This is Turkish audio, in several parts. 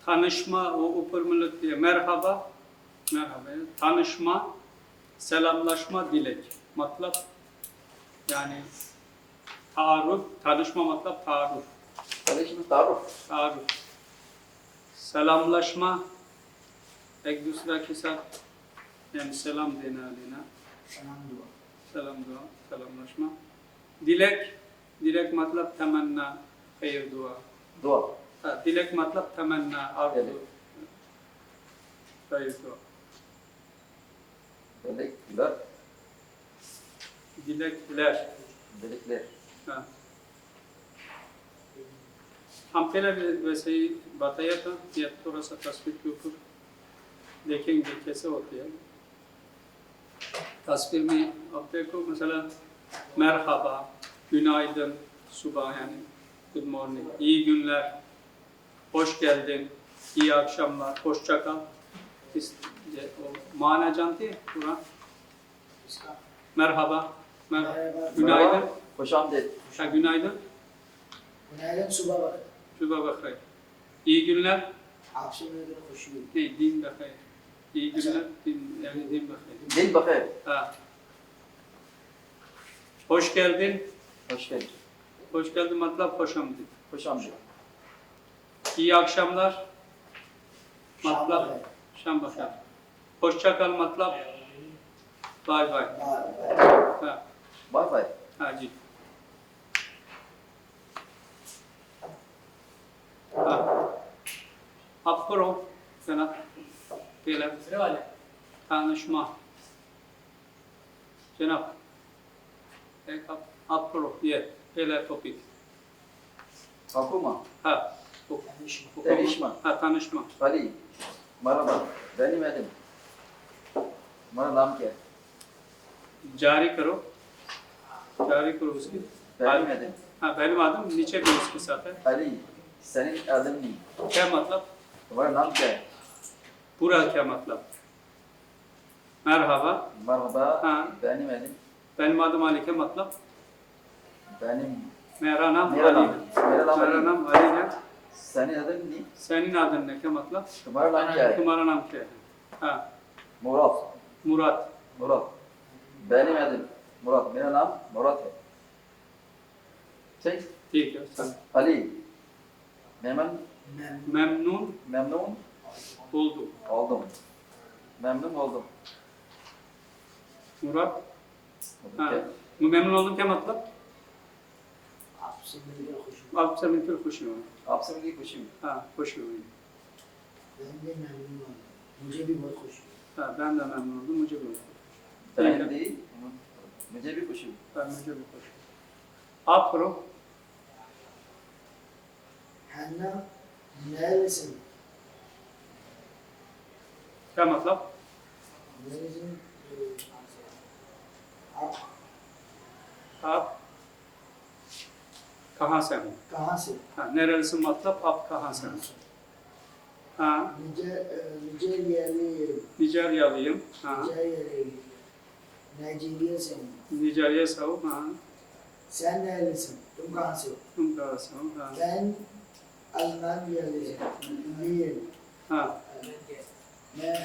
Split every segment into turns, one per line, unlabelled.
tanışma, o ऊपर diye merhaba, merhaba, tanışma, selamlaşma, dilek. Matlab yani taarruf, tanışma matlab taarruf.
Tanışma taarruf.
Taarruf. Selamlaşma, एक दूसरा के साथ yani selam देना लेना.
Selam dua.
Selam dua, selamlaşma. Dilek, dilek matlab temenna, hayır dua.
Dua.
Ha, dilek matlab temenna, arzu.
Evet.
Hayır dua.
Dilekler.
Dilekler.
Dilekler.
हाँ हम पहले वैसे ही बताया था या थोड़ा सा तस्वीर के ऊपर देखेंगे कैसे होती है तस्वीर में अब देखो मसला merhaba, günaydın, subah yani good morning, iyi günler, hoş geldin, iyi akşamlar, hoşça kal. O mana जानते हैं पूरा
इसका
merhaba, merhaba,
merhaba.
günaydın,
Hoş amdet.
ha, günaydın.
Günaydın subah bakın.
Subah bakayım. İyi günler.
Akşam neden hoşuyum.
Ne? Din bakayım. İyi günler. Din, yani din bakayım.
Dil bakayım.
Ha. Hoş geldin.
Hoş geldin.
Hoş geldin matlab hoş amdin.
Hoş amdet.
İyi akşamlar.
Şam
Matlab.
bakın.
Şam bakayım. Hoşça kal matlab. Bay bay.
Bye.
Ha.
Bay bay.
Ha जी. Ha. Ab karo sana. Pehla. Tanışma. Cenab. Ek ab karo. Ye. Pehla topik.
Okuma.
Ha.
Tanışma.
Tanışma.
Ha tanışma.
Ali. Merhaba. Benim adım. मेरा नाम क्या है?
जारी करो उसकी
Benim adım.
हाँ benim adım नीचे भी उसके साथ है
Ali. Senin adın ne?
क्या मतलब
तुम्हारा नाम क्या है?
पूरा क्या मतलब merhaba
Merhaba.
हाँ
Benim adım.
benim adım Ali क्या मतलब
Benim.
मेरा नाम
मेरा
Ali
नाम.
है
मेरा नाम
मेरा
Ali.
नाम Ali है
Senin adın ne?
senin adın ne क्या मतलब
तुम्हारा नाम क्या है?
तुम्हारा नाम क्या है हाँ
Murat.
मुराद
Murat. Benim adım Murat. मेरा नाम Murat है. ठीक?
ठीक है चल
Ali. Memnun.
memnun
Memnun
oldum
oldum. Memnun oldum.
Murat हाँ
Okay.
memnun oldum क्या मतलब
आपसे मिलकर खुशी हुई।
आपसे मिलकर खुशी हुई
आपसे मिलकर खुशी हुई.
हाँ खुशी हुई
Ben de memnun oldum. मुझे भी बहुत खुशी हुई।
हाँ ben de memnun oldum मुझे भी
Ben de मुझे भी खुशी हुई.
हाँ मुझे भी खुशी आप करो
Hanna neredesin?
क्या मतलब
Neredesin? आप
आप कहाँ से हो
कहाँ से?
हाँ nerelisin मतलब आप कहाँ से हो हाँ
Nijeryalıyım.
Nijeryalıyım हाँ
Nijeryalıyım. Nijerya से हूँ।
Nijerya से हो हाँ
Sen neredesin? तुम कहाँ से हो?
तुम कहाँ से हो हाँ
Ben Almanyalıyım.
हाँ
मैं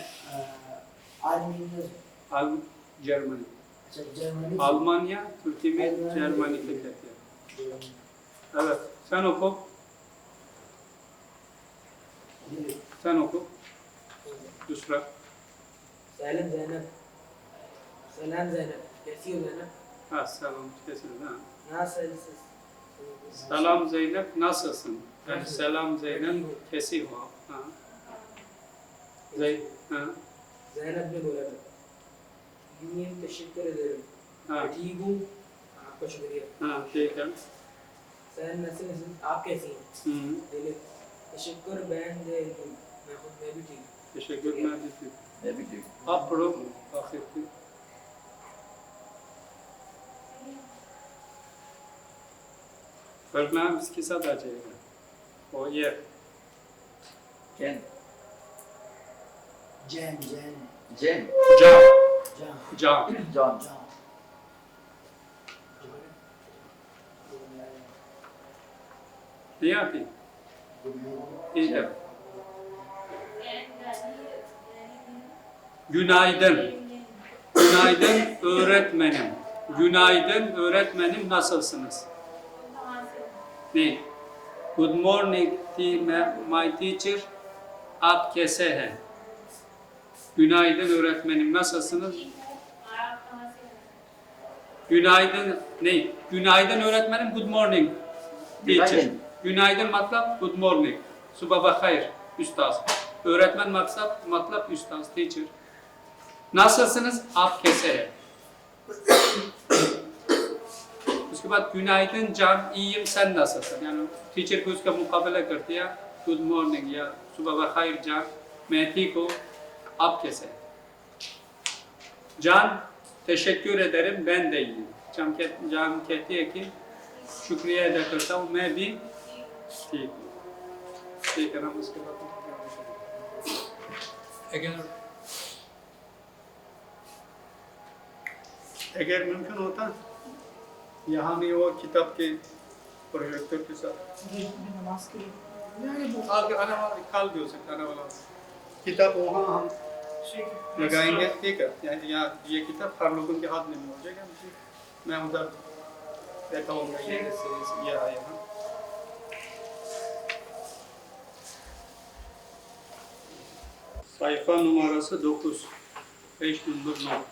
आर्मीनियन।
जर्मनी
अच्छा जर्मनी से।
Almanya Türkiye में
Almanya.
Germany के कहते हैं evet sen oku sen oku दूसरा
सैलम ज़ैनब सलाम ज़ैनब कैसी हो ज़ैनब
हाँ selam कैसे हाँ
हाँ slam
selam Zeynep nasılsın yani selam Zeynep कैसी हो आप हाँ हाँ
ज़ैनब ने बोला था यूं तशक्कर ज़ैनब
हाँ
ठीक हूँ आपका शुक्रिया
हाँ ठीक है
सैन नसीम आप कैसी हैं दिले तशक्कर बहन दे मैं भी ठीक हूँ
teşekkür ederim
मैं भी ठीक हूँ.
आप पढ़ो आखिर की परिणाम इसके साथ आ जाएगा वो ये
Ken.
Cem.
Jen.
जा
Can.
जा
John.
Can.
नहीं आती ठीक है Günaydın. Günaydın öğretmenim. Günaydın öğretmenim, nasılsınız? Ne? Good morning my teacher. Aap kaise hai? Günaydın öğretmenim, nasılsınız? Günaydın ne? Günaydın öğretmenim, good morning teacher.
Günaydın.
Günaydın matlab good morning. Subah bakhair ustaz. Öğretmen matlab ustaz, teacher. Nasılsınız? Aap kaise hai? उसके बाद günaydın can, iyiyim, sen nasılsın? Yani teacher को उसका मुकाबला करते हैं good morning या सुबह बखैर जान, मैं ठीक हूँ, आप कैसे हैं? Can, teşekkür ederim, ben de iyiyim. Can कहती है कि शुक्रिया अदा करता हूँ, मैं भी ठीक हूँ. ठीक है ना, उसके बाद अगर मुमकिन होता यहाँ में वो किताब के प्रोजेक्टर के साथ आगे आने वाला कल भी हो सकता है, आने वाला किताब वहाँ हम लगाएंगे, ठीक है? यहाँ ये किताब हर लोगों के हाथ में हो जाएगा, मैं उधर रहता हूँ, ये है यहाँ. Sayfa numarası 9, 5 number 9.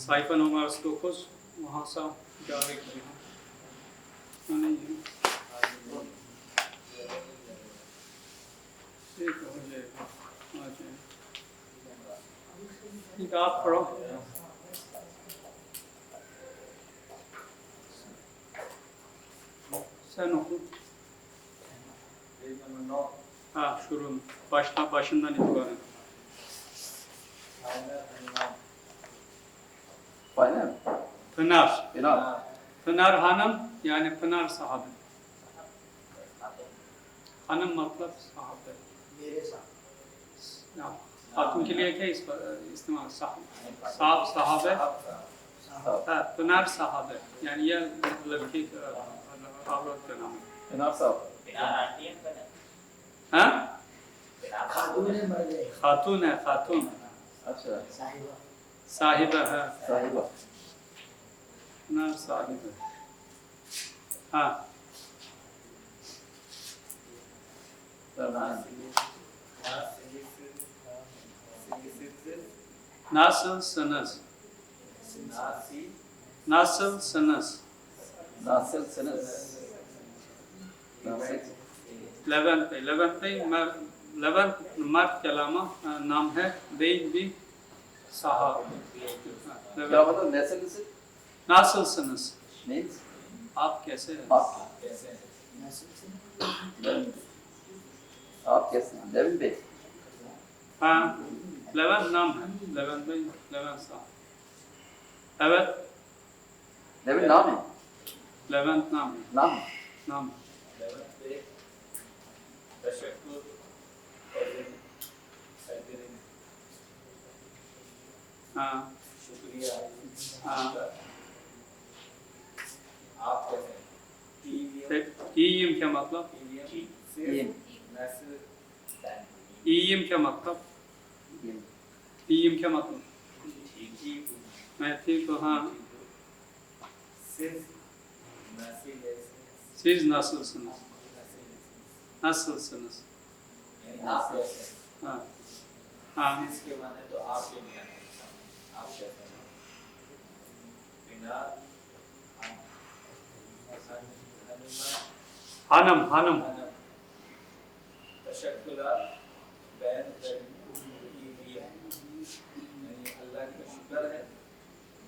Sayfa numarası 9, वहाँ से जावे करें. ठीक हो जाएगा, आ जाए. ठीक, आप पढ़ो. Sen oku. Ha, şurun. Başından itibaren.
Aynen.
Pınar.
Pınar.
Pınar hanım, yani Pınar sahabe. Hanım मतलब sahabe.
मेरे साथ
या खातून के लिए क्या इस्तेमाल साहब sahabe. Ha, Pınar sahabe. Yani ya लड़की औरत का नाम है.
Pınar sağ ol.
हाँ?
खातून है मर्द है
खातून है, खातून.
Aşağı.
साहिबा
Sahibe है.
Sahiba.
Pınar sahibe. Ha.
Tamam.
Nasılsınız? Nasılsınız?
Nasılsınız? Nasıl?
Levent Bey. Levent mard kelama नाम है, Bey bir sahabe.
Ya
Levent.
bana nasılsınız?
Nasılsınız?
Neyiz?
आप कैसे हैं?
Ak. Levin. Ak kesin. Levin Bey.
हाँ, Levent नाम है. Levent Bey, Levent साहब. Evet,
Levin Nami.
Levent नाम है.
Nam.
नाम. हाँ,
शुक्रिया.
हाँ.
आप कैसे हैं?
İyiyim क्या मतलब?
İyiyim.
nasıl? Ben
İyiyim क्या मतलब?
İyiyim.
İyiyim क्या मतलब?
ठीक ही हूँ.
मैं ठीक हूँ, हाँ.
सिर्फ nasıl जैसे
Siz nasılsınız?
nasıl
Nasılsınız?
yani आप कैसे हैं?
हाँ. हाँ.
सिर्फ के माने तो आप के नहीं आते. आप कैसे हैं? बिना
Hanım, hanım.
तशक्कुला बैन की है यानी अल्लाह का शुक्र है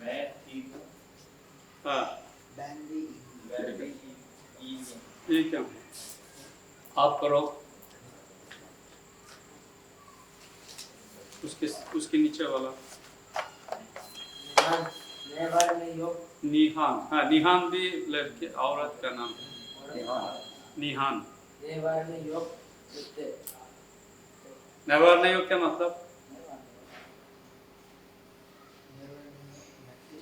मैं ठीक हूँ
हाँ,
बैंडी
मैं भी ईद हूँ.
ठीक है. आप करो. उसके नीचे वाला.
नेवर में योग
निहान. हाँ, निहान भी लड़के औरत का नाम है.
İhan.
निहान.
नेवर में योग कुत्ते
नेवर नहीं हो क्या मतलब?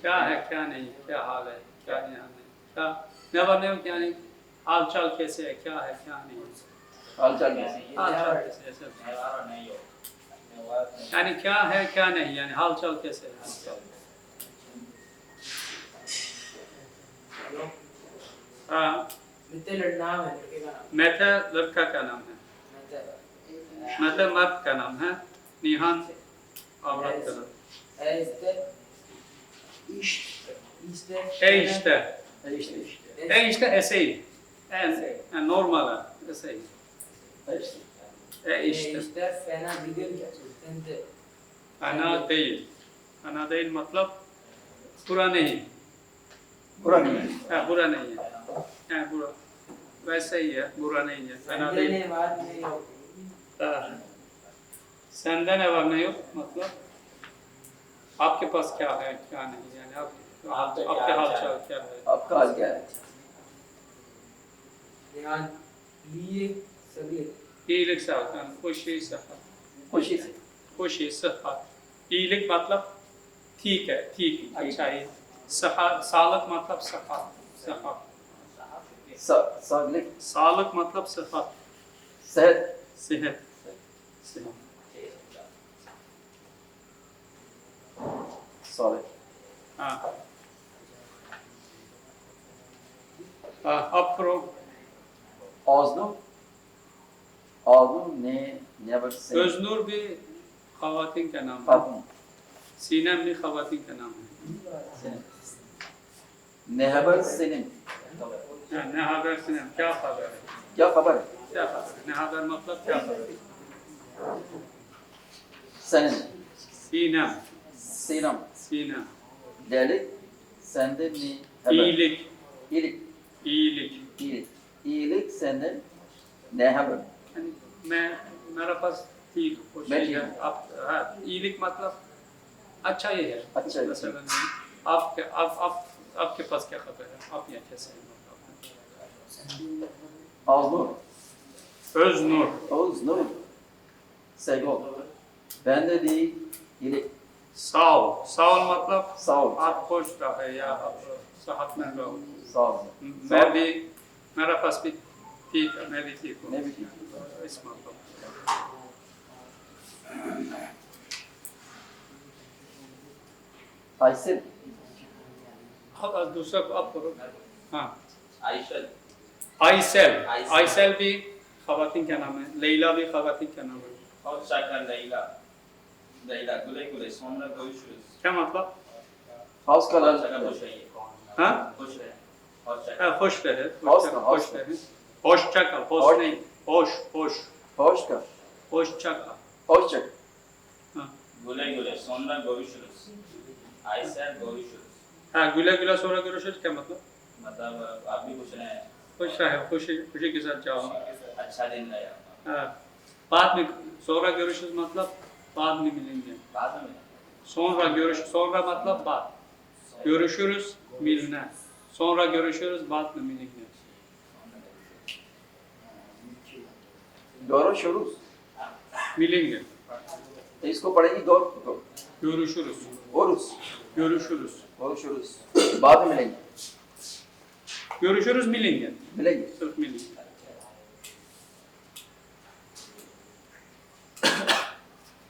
क्या है, क्या नहीं, क्या हाल है, क्या नहीं हाल है, क्या नेवर नहीं हो, क्या नहीं, हाल चाल कैसे है, क्या है, क्या नहीं है,
Alçak kesin.
हाल चाल कैसे है, सब.
नेवारो नहीं हो
Yani क्या है क्या नहीं, yani हाल चाल कैसे है? हाँ,
मित्ते नाम है लड़के का नाम
मैथा लड़का का नाम है,
मित्ते
मैथा मर्द का नाम है, निहान औरत का नाम।
este
İşte.
işte
işte,
İşte.
işte eseyi, en normal eseyi.
İşte.
İşte,
işte fena değil ente
ana değil, ana değil मतलब बुरा नहीं,
Bura ne?
हाँ बुरा नहीं है, हाँ बुरा, वैसे ही है, बुरा नहीं है, fena
sende
değil.
ne var ne yok
हाँ। Sende ne var ne yok मतलब आपके पास क्या है क्या नहीं, yani आपके हाल चाल क्या है?
आपका हाल क्या है?
निहान लिए सभी
İyilik sağlık, yani खुशी sıhhat,
खुशी से।
खुशी sıhhat. İyilik मतलब ठीक है, ठीक, अच्छा ही. sıhhat, sağlık मतलब sıhhat, sıhhat.
Sağlık,
Sağlık मतलब sıhhat,
sehet,
sıhhat. Sıhhat.
sağlık.
हाँ अब करो
Ağzım, ağzım ne var senin?
Öznur भी खवातीन का नाम है,
Fatma,
सीनम भी खवातीन का नाम है.
senin. Ne haber senin?
Ne haber Sinem? क्या खबर है?
क्या खबर?
क्या खबर है? Ne haber मतलब क्या खबर है?
Senin.
Sinem,
Selam.
Sinem.
Delik, sende ne haber?
İyilik,
İyilik.
iyilik.
İyilik. İyilik senden ne haber?
Yani मेरा पास ठीक खुशी
मैं
है.
ठीक
आप हाँ iyilik मतलब अच्छा ही है.
अच्छा ही है.
मसलन आपके पास क्या खबर है? आप यहाँ कैसे हैं?
Ağzım,
Öznur.
Oğuz, sevgi ol. Bende değil, iyilik.
Sağ ol. Sağ ol मतलब
Sağ ol.
आप खुश रहे या आप सेहतमंद रहो.
Sağ ol.
मैं भी मेरा पास भी ठीक है, मैं भी ठीक हूँ.
Ne bileyim.
इस मतलब
Aysel,
अब दूसरा आप करो. हाँ
आयशल
आइसेल.
आइसेल.
आइसेल भी खवातीन का नाम है. लैला भी खवातीन का नाम है.
Hoşçakal Leyla güle güle sonra görüşürüz.
क्या मतलब?
house kalan,
Hoşçakal hoş iyi.
हाँ
Hoş iyi. Hoşçakal.
हाँ, खुश रहे.
होश का,
खुश
होश का.
रहे. होश चका. होश
होश.
नहीं. होश होश
hoş kal,
होश चका.
hoş çak.
हाँ
Güle güle sonra görüşürüz. Aysel görüşürüz.
हाँ güle güle sonra görüşürüz क्या मतलब?
मतलब आप भी खुश रहें
खुश रहे. खुशी खुशी के साथ जाओ.
अच्छा दिन रहे
हाँ, बाद में sonra görüşürüz मतलब बाद में मिलेंगे.
बाद में
Sonra मतलब बाद. Görüşürüz milne. Sonra görüşürüz बाद में मिलेंगे.
Görüşürüz.
Mileंगे.
इसको पढ़ेगी दो,
Görüşürüz.
Oruz.
Görüşürüz.
Görüşürüz. बाद में मिलेंगे.
Görüşürüz mileंगे.
मिलेंगे.
Sırf mileंगे.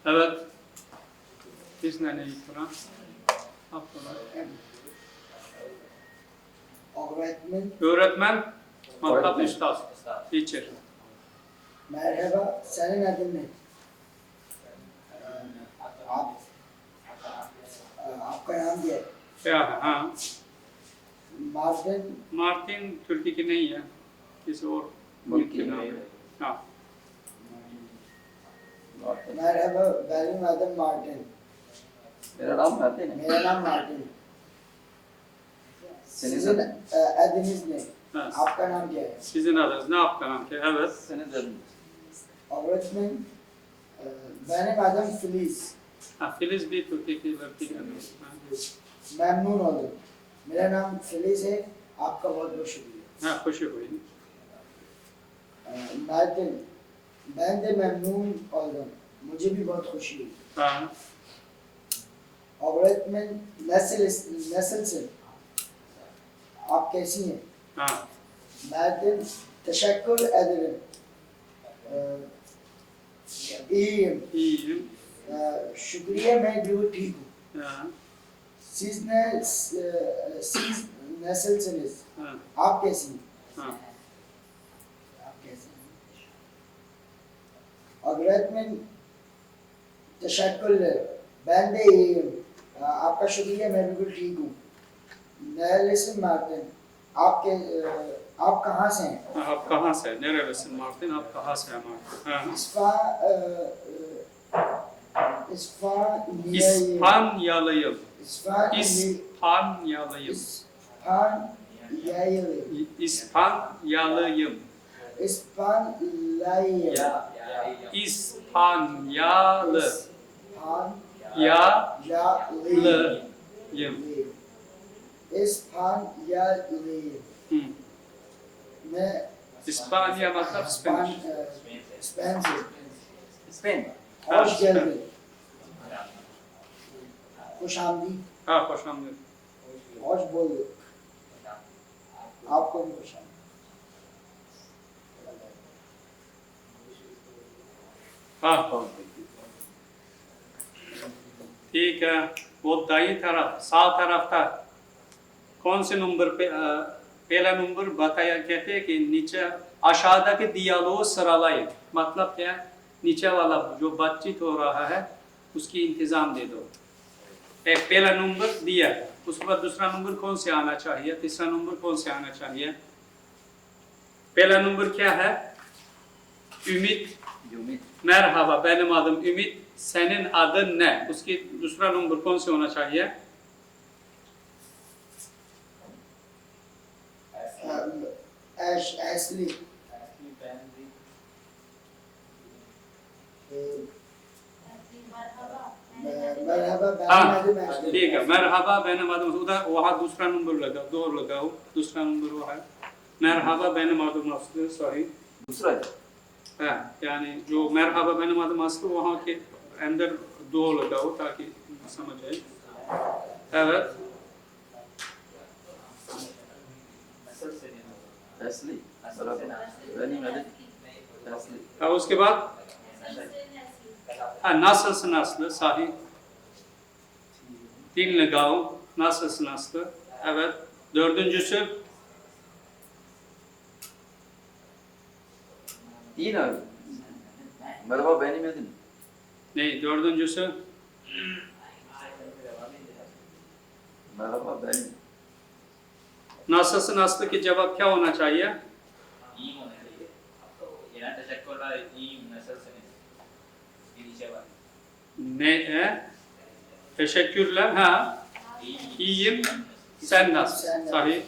Evet. Biz nereyi kuran?
Öğretmen
Öğretmen, matlab
Öğretmen.
üstad, teacher.
merhaba, senin adın ne? आप आपका नाम क्या है?
क्या है? हाँ,
मार्टिन
मार्टिन तुर्की की नहीं है, किसी और मुल्क के नाम है. हाँ,
merhaba, benim adım Martin.
मेरा नाम मार्टिन है.
मेरा नाम Martin.
Senin
Sizin
adın.
adınız ne?
हाँ.
आपका नाम क्या है?
Sizin adınız ne? आपका नाम क्या है? Evet.
Senin adın.
öğretmen benim adım Filiz.
हाँ, फिलिस भी तुर्की की लड़की का नाम है.
मेमनून ओलू मेरा नाम फिलिज है आपका बहुत बहुत शुक्रिया
हाँ, खुशी हुई.
मार्टिन मैं दे मेमनून ओलू मुझे भी बहुत खुशी हुई
हाँ,
öğretmen nasılsın आप कैसी हैं
हाँ.
Martin teşekkür ederim iyiyim
İyiyim.
शुक्रिया मैं बिल्कुल ठीक हूँ
Ha,
siz nasılsınız
ha,
आप कैसी हैं
ha.
आप कैसी हैं öğretmen teşekkürler ben de iyiyim आपका शुक्रिया मैं बिल्कुल ठीक हूँ लिसन मार्टिन आप कहाँ से हैं
आप कहाँ से? Nerelisin Martin? आप कहाँ से हैं Martin? Ha. İspanyalıyım. İspanyalıyım. İspanyalıyım. İspanyalı. Yalıyım.
İspanyalıyım.
Hı.
मैं
İspanya मतलब Spanish.
स्पेन से
Spain.
होश geldin खुश आमदीद
Ha, hoş anlıyorum.
होश bulduk आपको भी खुश आमदीद
Ha, ठीक है. वो दाई तरफ, sağ tarafta कौन से नंबर पे पहला नंबर बताया कहते हैं कि नीचे aşağıdaki diyaloğu sıralayın. मतलब क्या? नीचे वाला जो बातचीत हो रहा है उसकी इंतजाम दे दो. एक पहला नंबर दिया, उसके बाद दूसरा नंबर कौन से आना चाहिए, तीसरा नंबर कौन से आना चाहिए. पहला नंबर क्या है? Ümit.
Ümit.
Merhaba, benim adım Ümit. Senin adın ne? उसकी दूसरा नंबर कौन से होना चाहिए?
एशली मरहबा
हाँ,
बेनिम एशली
ठीक है. Merhaba, benim adım. उधर वहाँ दूसरा नंबर लगाओ, दो लगाओ. दूसरा नंबर वो है. Merhaba, benim adım Aslı. Sahih.
दूसरा है
है, यानी जो merhaba benim adım Aslı वहाँ के अंदर दो लगाओ ताकि समझ आए. Evet.
Asli. Benim adım Asli.
और उसके बाद हाँ, nasılsın Aslı? Sahih. Din लगाओ. Nasılsın Aslı? Evet. Dördüncüsü
Din abi. Merhaba benim adım.
ne? Dördüncüsü
Merhaba benim.
nasılsın Aslı ki cevap क्या होना चाहिए?
ईम होना चाहिए ये ना तशक्कुर वाला ईम नस्ल से नहीं ये नीचे वाला
Ne? Teşekkürler. Ha. İyiyim. Sen nasılsın? Sahih.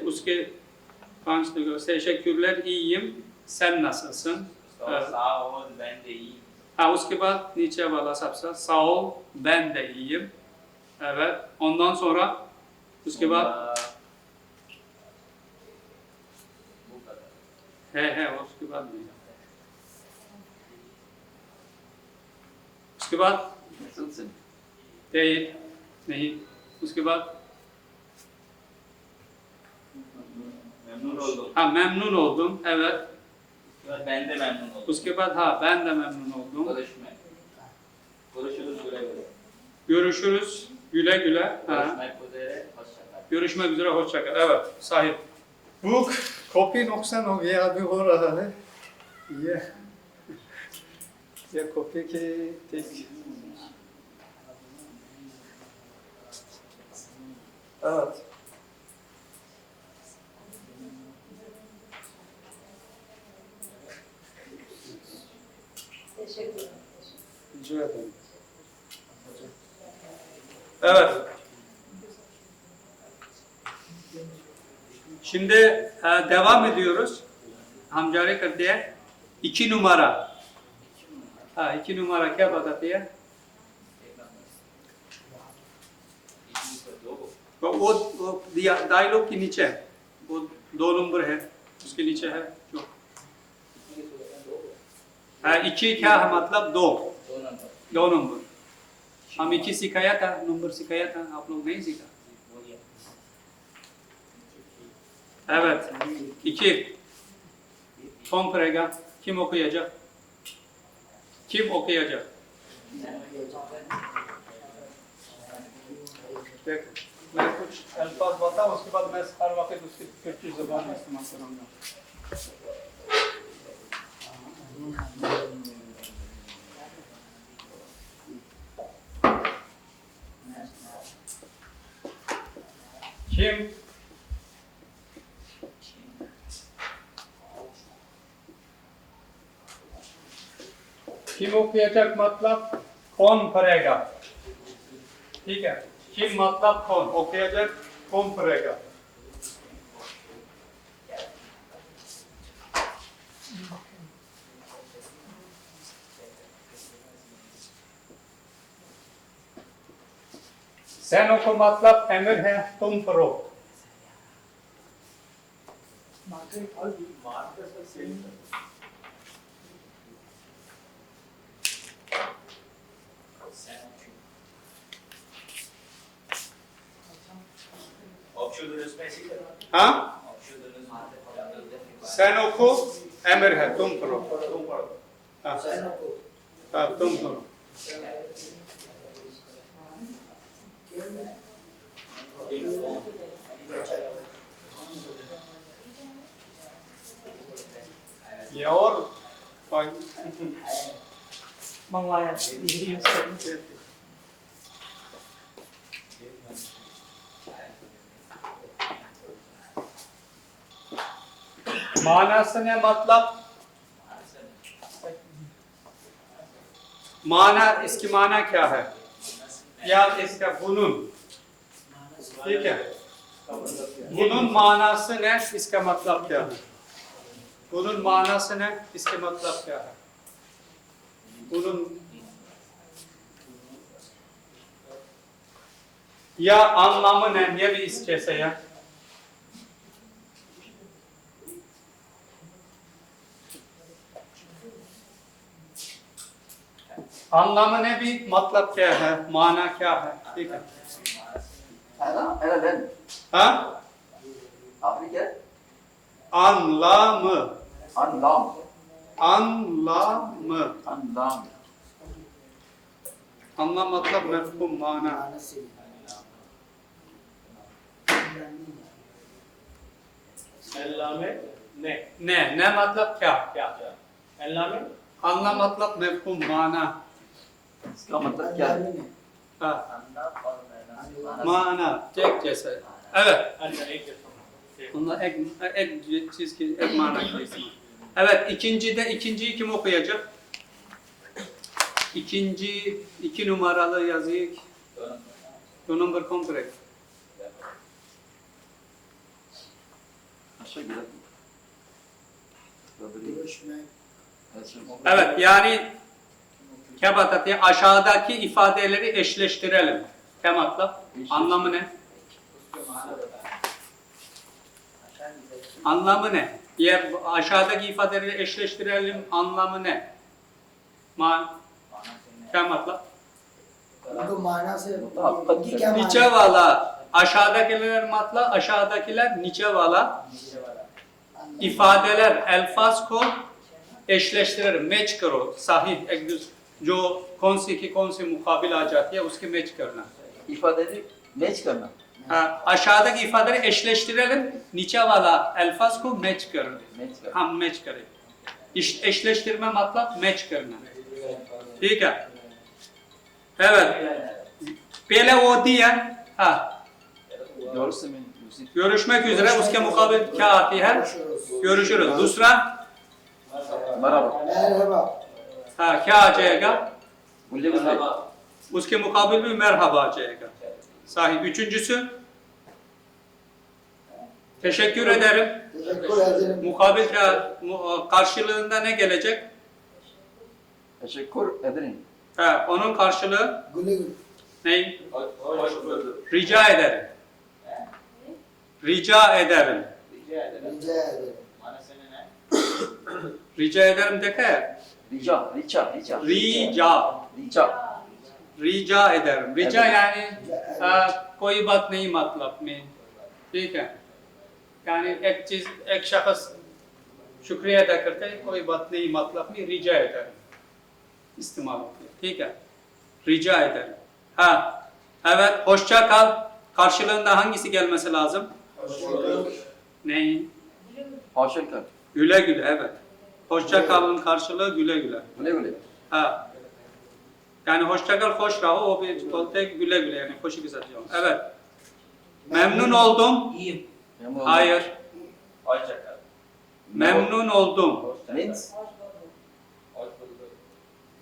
उसके पांच teşekkürler. İyiyim. Sen nasılsın? Evet.
sağ ol ben de iyiyim
Ha, उसके बाद नीचे वाला सबसे sağ ol, ben de iyiyim. Evet. Ondan sonra उसके बाद
bu kadar
है उसके बाद नहीं. उसके बाद
Nasılsın?
değil, नहीं. उसके बाद
memnun oldum
ha, memnun oldum. Evet.
ben de memnun oldum
उसके बाद ha, ben de memnun oldum.
görüşürüz güle güle
Görüşürüz. Güle güle. Ha.
görüşmek üzere hoşça kal
Görüşmek üzere. Hoşça kal. Evet. Sahip. Book copy नुकसान हो गया अभी हो रहा है ये कॉपी की ठीक evet rica ederim. Evet. Şimdi devam ediyoruz. Hamcare करते हैं. 2 numara. हाँ, 2 numara क्या बताती है? वो डायलॉग के नीचे वो 2 नंबर है, उसके नीचे है जो 2 क्या है मतलब 2 नंबर. हम 2 सिखाया था, नंबर सिखाया था, आप लोग नहीं सीखा. Evet. 2. Tom Prega. Kim okuyacak? 2 Kim okuyacak? देखो मैं कुछ अल्फाज बताऊं उसके बाद मैं हर वक्त उसकी तुर्की ज़बान में इस्तेमाल करूँगा Kim Kim okuyacak मतलब कौन पढ़ेगा ठीक है kim मतलब कौन okuyacak कौन पढ़ेगा sen oku मतलब emir है तुम पढ़ो हाँ sen oku emir है तुम पढ़ो हाँ हाँ तुम पढ़ो ये और
मंगवाया
मानस ने मतलब माना इसकी माना क्या है या इसका बुनुन ठीक है बुनुन मानस ने इसका मतलब क्या है बुनुन मानस ने इसका मतलब क्या है बुनुन या anlamı ne niye bir iskese ya anlamı ne bir मतलब क्या है माना क्या है ठीक है
Era ben.
हाँ
Afri क्या?
anlamı
Anlam.
anlamı
Anlam.
anlam मतलब mefhum mana
अल्लाह में ने
ne मतलब क्या
क्या अल्लाह में
anlam मतलब mefhum mana
इसका मतलब क्या है?
हाँ mana tek जैसा है evet
अच्छा एक
bunlar ek çiz ki ek mana ki ismi. Evet ikinciyi kim okuyacak? İki numaralı yazıyı do number contract.
Aşağı gidelim.
Evet yani kebatat ya aşağıdaki ifadeleri eşleştirelim. Kematla anlamı ne? Anlamı ne? Ya aşağıdaki ifadeleri eşleştirelim anlamı ne? Kematla
उनको माना से
आपका
इनकी क्या माना
niçe vala aşağıdakiler matla aşağıdakiler niçe vala ifadeler elfaz ko eşleştirelim match karo sahih ek जो कौन सी मुकाबिल आ जाती है उसके मैच करना
İfadeyi match करना.
aşağıdaki ifadeleri eşleştirelim niçe vala elfaz ko match करें
Match करना.
हम मैच करें eşleştirme मतलब मैच करना ठीक है evet पहले वो दिया
Doğrusu benim. Yusuf.
görüşmek üzere उसके मुकाबिल क्या आती है görüşürüz दूसरा
Merhaba.
merhaba
क्या आ जाएगा
Gülle gülle.
उसके मुकाबिल भी merhaba आ जाएगा sahih üçüncüsü teşekkür ederim
teşekkür ederim
mukabil karşılığında ne gelecek
Teşekkür ederim.
onun karşılığı
güle güle
ne rica ederim rica ederim
rica ederim
rica ederim deke
Rica.
rica ederim rica
Evet.
yani कोई बात नहीं मतलब में ठीक है yani एक शख्स शुक्रिया अदा करता है कोई बात नहीं मतलब में रिजा ederim istimal ediyor. ठीक है. Rica ederim. Ha. Evet, hoşça kal. Karşılığında hangisi gelmesi lazım? Neyi?
Hoşça kal.
Güle güle, evet. Hoşça kalın karşılığı güle güle.
Güle güle.
Ha. Yani hoşça kal, hoş rahu, o bir bolte güle güle yani hoşu güzel diyor. Evet. Memnun oldum.
İyiyim.
Memnun oldum.
Hayır.
Hoşça kal.
Memnun oldum.
Means
Hoş bulduk.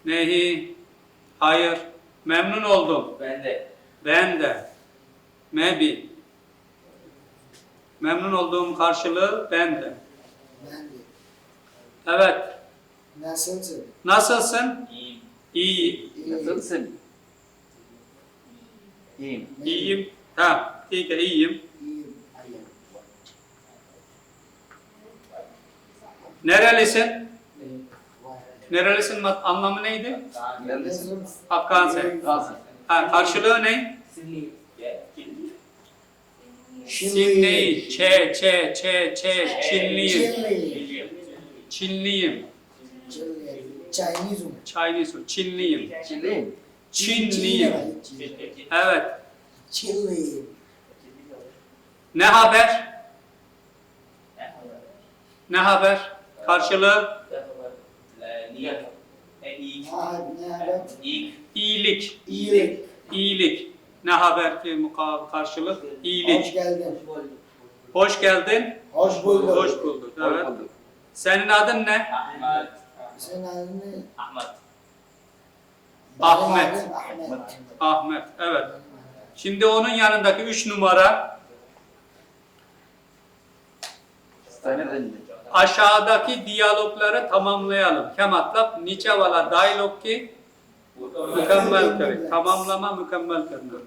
Nehi? Hayır. Memnun oldum.
Ben de.
Ben de. Maybe. Memnun olduğum karşılığı ben de.
Ben de.
Evet.
Nasılsın?
Nasılsın?
İyiyim.
İyi.
nasılsın? İyiyim.
İyiyim. Ha, ठीक है, iyiyim.
İyiyim.
Nerelisin? Nerelisin anlamı neydi?
Neredesin?
Afganse.
Kalsın.
Ha, karşılığı ne?
Sinirliyim.
Çinli. Çinliyim. Çinliyim.
Chinese hूँ
Chinese, Çinliyim.
Çinliyim.
Çinliyim. Evet.
Chile.
Ne haber? Ne haber? Karşılığı
Niyet. İyi.
Ne haber?
İyi.
iyilik.
İyilik.
İyilik. Ne haber ki karşılığı?
Hoş
İyilik.
geldin.
Hoş geldin.
Hoş bulduk.
Hoş bulduk. Evet.
Hoş bulduk.
Senin adın ne?
Ahmet.
Senin adın ne?
Ahmet.
Ahmet.
Benim adım Ahmet.
Ahmet. Evet. Şimdi onun yanındaki 3 numara
Senin adın
aşağıdaki diyalogları tamamlayalım. Kematlap niçe vala diyalog ki mükemmel kare. Tamamlama mükemmel karna.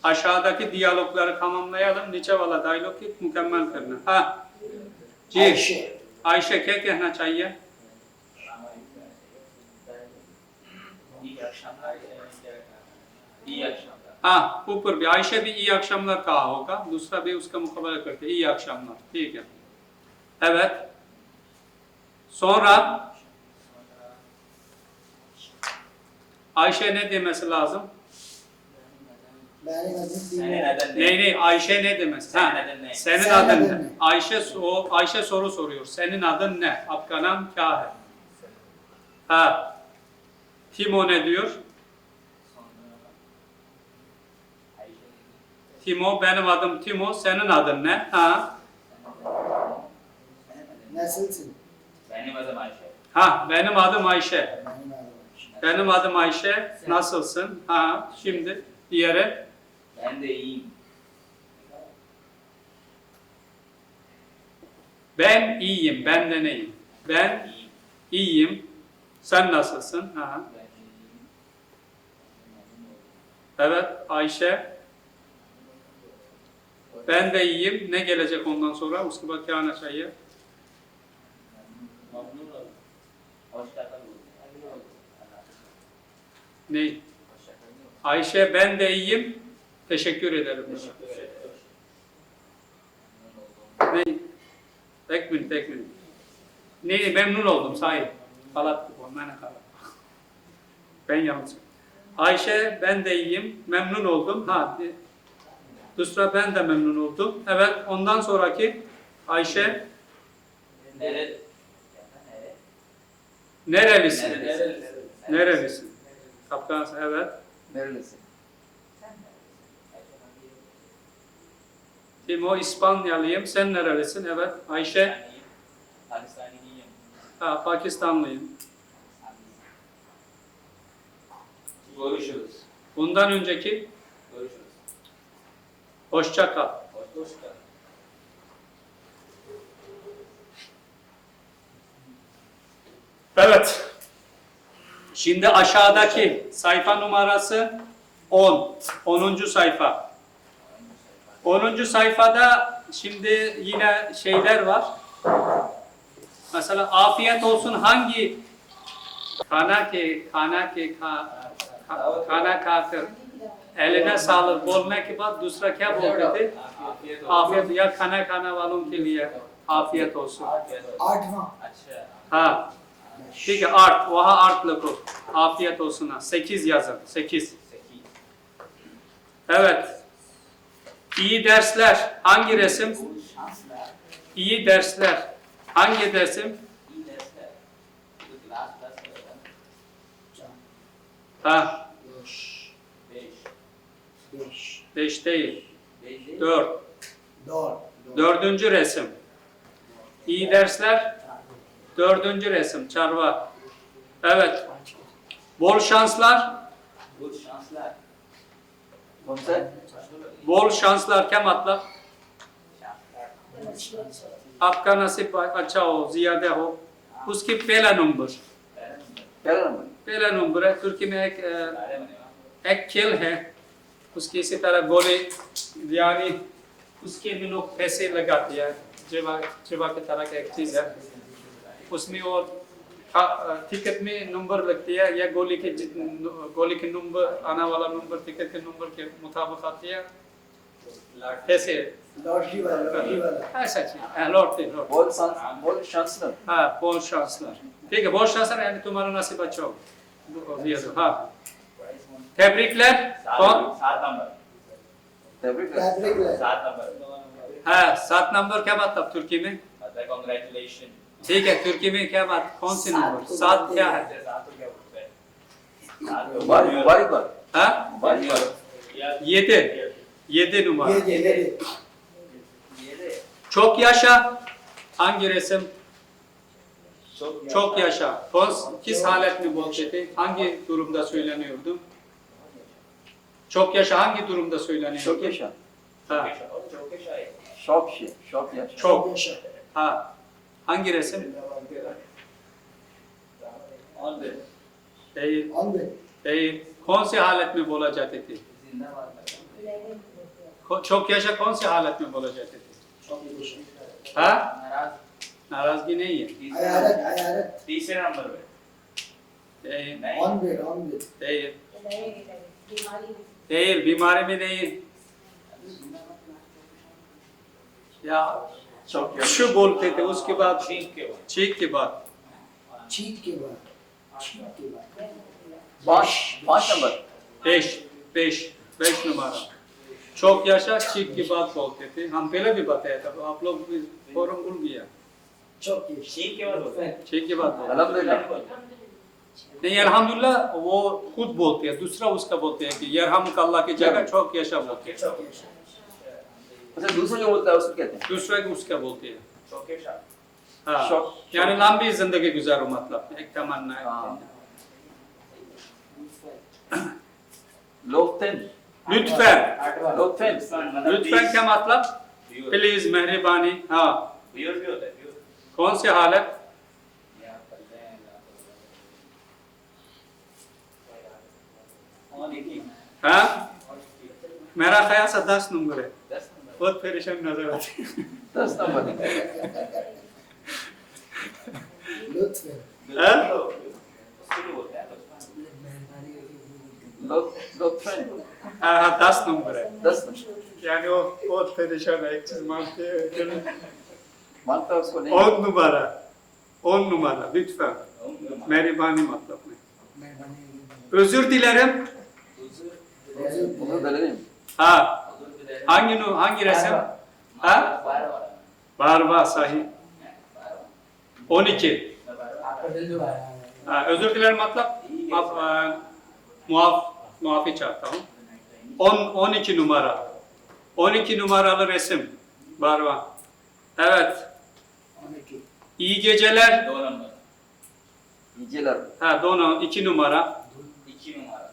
Aşağıdaki diyalogları tamamlayalım. Niçe vala diyalog ki mükemmel karna. Ha. जी
Ayşe.
आयशा क्या कहना चाहिए?
İyi akşamlar. İyi akşamlar.
हाँ ऊपर भी आयशा भी iyi akşamlar कहा होगा, दूसरा भी उसका मुकाबला करते iyi akşamlar, ठीक है. Evet. Sonra Ayşe ne demesi lazım?
Benim adım
Senin
Dino.
adın ne?
Ne Ayşe ne demesi?
Senin
Ha,
adın ne?
senin
Senin
adın
adın
ne?
ne?
Ayşe soru soruyor. Senin adın ne? Apka nam kya hai? Ha. Timo ne diyor? Timo, benim adım Timo, senin adın ne? Ha.
Nasılsın?
Benim adım Ayşe.
Ha, benim adım Ayşe.
Benim adım Ayşe.
Benim adım Ayşe. Nasılsın? Ha, şimdi diğeri.
Ben de iyiyim.
Ben iyiyim. Ben de neyim? Ben
İyiyim.
iyiyim. Sen nasılsın? Ha.
Ben iyiyim.
Evet, Ayşe. Ben de iyiyim. Ne gelecek ondan sonra? Uske bak kya ana chahiye?
Memnun oldum. Hoşça kalın.
Ne?
Hoşça kalın.
Ayşe ben de iyiyim. Teşekkür ederim.
Teşekkür ederim.
Ne? Tek minut. Ne? Memnun oldum sahi. Kalat bu. Bana kalat. Ben yalnız. Ayşe ben de iyiyim. Memnun oldum. Ha. Dusra ben de memnun oldum. Evet. Ondan sonraki Ayşe
Nerede?
nerelisin?
Nerede?
Nerelisin? Kapkan evet.
Nerelisin?
Timo İspanyalıyım. Sen nerelisin? Evet. Ayşe
Pakistanlıyım.
ha, Pakistanlıyım.
Görüşürüz.
Bundan önceki
Görüşürüz.
hoşça kal.
Hoşça kal.
Evet. Şimdi aşağıdaki sayfa numarası 10. 10. sayfa. 10. sayfada şimdi yine şeyler var. Mesela afiyet olsun hangi खाना खाकर eline sağlık बोलने के बाद दूसरा क्या बोलते थे?
Afiyet olsun.
Afiyet ya खाना वालों के लिए afiyet olsun.
Afiyet olsun.
Aठवां.
अच्छा.
Ha. ठीक है 8 वहाँ 8 लिखो afiyet olsun ha 8 yazın 8 evet iyi dersler hangi resim iyi dersler hangi resim ha 5 değil 4 dördüncü resim iyi dersler dördüncü resim çarva evet bol şanslar
कौन सा
bol şanslar क्या मतलब आपका नसीब अच्छा हो ज्यादा हो उसकी पहला नंबर
पहला नंबर
है तुर्की में एक खेल है उसकी इसी तरह गोले यानी उसके भी लोग पैसे लगाते हैं जेवा की तरह का एक चीज है उसमें वो टिकट में नंबर लगती है या गोली के नंबर आने वाला नंबर टिकट के नंबर के मुताबिक आती है पैसे
लॉटरी वाला
ऐसा चीज लौटते
बॉल शांसलर
हाँ बहुत शानदार ठीक है बहुत शानदार यानी तुम्हारा नसीब अच्छा हो हाँ फैब्रिकलर कौन
7 नंबर
फैब्रिक
फैब्रिक
7 नंबर
हाँ 7 नंबर क्या मतलब तुर्की में
मतलब कांग्रेचुलेशन
ठीक है तुर्की में क्या बात कौन सी नंबर 7 क्या है
सात तो क्या बोलते हैं
मुबारक बार
हाँ
मुबारक
ये दे numara
ये
çok yaşa hangi resim çok yaşa किस हालत में बोलते थे hangi durumda söyleniyordu çok yaşa hangi durumda söyleniyordu
शौक yaşa
ha
शौक yaşa
çok
yaşa
ha hangi resim değil
Anbe
değil कौन सी हालत में बोला जाते थे çok yaşa कौन सी हालत में बोला जाते थे हाँ नाराजगी नहीं है
hayalet
तीसरे नंबर पे
değil
Anbe
değil değil बीमारी में नहीं या
शौक yaşa
şu बोलते थे उसके बाद
ठीक के बाद
चीख के बाद
çiğ के बाद
5 नंबर
5 numara çok yaşa चीख के बाद बोलते थे हम पहले भी बताया था आप लोग भी फौरन भूल गया
çok yaşa
ठीक के बाद बोलते हैं
चीख के बाद बोलते
अल्हम्दुलिल्लाह
नहीं अल्हम्दुलिल्लाह वो खुद बोलते हैं दूसरा उसका बोलते हैं कि यरहमुक अल्लाह की जगह çok yaşa बोलते हैं
çok yaşa
अच्छा दूसरा जो बोलता है उसको कहते हैं
दूसरा को उसका बोलते हैं
चौके शाह
हाँ
शौक-
यानी लंबी जिंदगी गुजारो मतलब एक तमन्ना है
हाँ लोफ्टेन
लुत्फन
लोफ्टेन
लुत्फन क्या मतलब प्लीज मेहरबानी हाँ
व्यूअर भी होता है व्यूअर
कौन सी हालत
यहाँ करते हैं और एक ही
हाँ मेरा ख्याल से 10 नंबर है
10 नंबर
बहुत परेशान नजर आती है
10 नंबर
lütfen
हाँ?
उसको भी बोलते हैं
लोफ्टेन
हाँ 10 नंबर है
10 नंबर
yani o बहुत परेशान है एक चीज मानते हैं
मानता है उसको नहीं
10 numara lütfen मेहरबानी मतलब में özür dilerim
bunu verelim
ha hangi resim ha barba sahi 12
आपका दिल दुखा है
özür dilerim मतलब आप muafi चाहता हूँ 12 numara 12 numaralı resim barba evet
12
iyi geceler
2 number
geceler
ha dono 2 numara
2 numara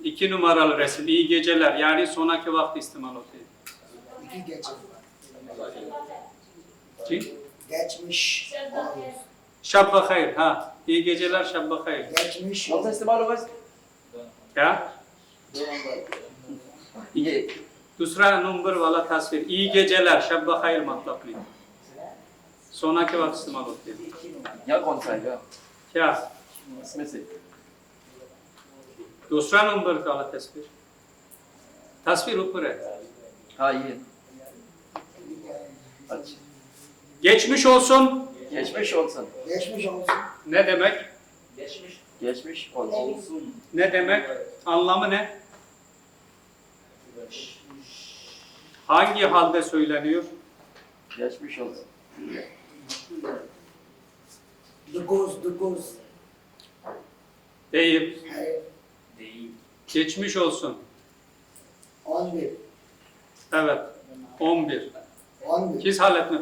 2 numaralı resim iyi geceler yani sonraki vakti istimal oluyor.
2 geçe
Kim?
geçmiş
Şabba hayır ha iyi geceler şabba hayır.
geçmiş
कौन सा इस्तेमाल होगा
क्या?
ये
दूसरा नंबर वाला तस्वीर iyi geceler şabba hayır मतलब में sonraki vakti istimal oluyor.
यहाँ कौन सा है
क्या?
इसमें से
दूसरा नंबर वाला तस्वीर ऊपर है.
हाँ ये अच्छा
Geçmiş olsun
geçmiş olsun
geçmiş olsun
Ne demek?
Geçmiş
Geçmiş olsun.
olsun.
Ne demek? Anlamı ne? Hangi halde söyleniyor?
Geçmiş olsun.
दुगोस
Değil.
है
Değil.
Geçmiş olsun.
11
Evet. 11.
11
किस हालत में?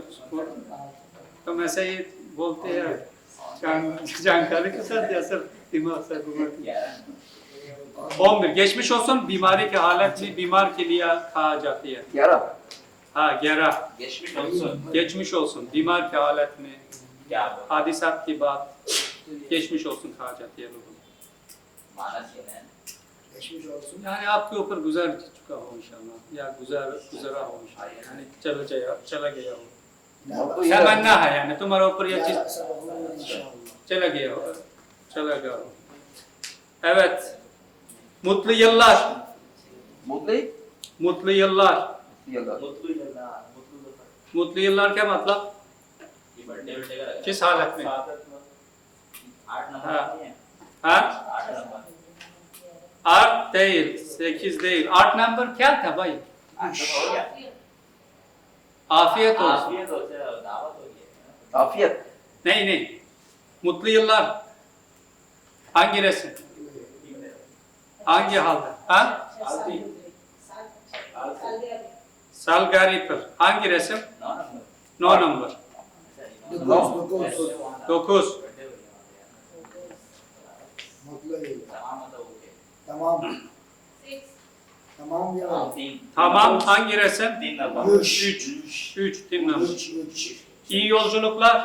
तो मैं से ही बोलते हैं जानकारी के साथ या सिर्फ दिमाग से घुमाते हैं? 11. geçmiş olsun बीमारी के हालत में बीमार के लिए कहा जाती है.
Yara.
हाँ 11.
Geçmiş olsun.
geçmiş olsun बीमार के हालत में
क्या बोल
हादिसात की बात geçmiş olsun कहा जाती है लोगों को.
मानस ये है
geçmiş olsun
yani आपके ऊपर गुजर चुका हो इंशाल्लाह या गुजरा हो इंशाल्लाह यानी चला गया हो.
Mutlu
तमन्ना
yıllar.
है yani तुम्हारे ऊपर ये चीज
इंशाल्लाह
चला गया हो. चला गया हो. Evet. Mutlu yıllar.
Mutlu
Mutlu yıllar.
yıllar.
Mutlu यल्लाह मुतलू
Mutlu yıllar क्या मतलब?
ये बर्थडे बर्थडे का
किस हालत में?
8 नंबर
हाँ।
नहीं है
Ha?
8 नंबर
8 değil, 8 değil. 8 number क्या था भाई?
8 हो गया
Afiyet olsun.
आफियत हो जाए दावत हो गई
Afiyet.
Ney? Mutlu yıllar. Hangi resim? Hangi halde? Ha?
आलती
Salgaripır. Hangi resim?
9 number
No number.
दुगोस
9.
mutlu yıl
तमाम मतलब okay
tamam tamam ya
Tamam. Hangi resim?
3 नंबर
3
3. Din number.
3
İyi yolculuklar.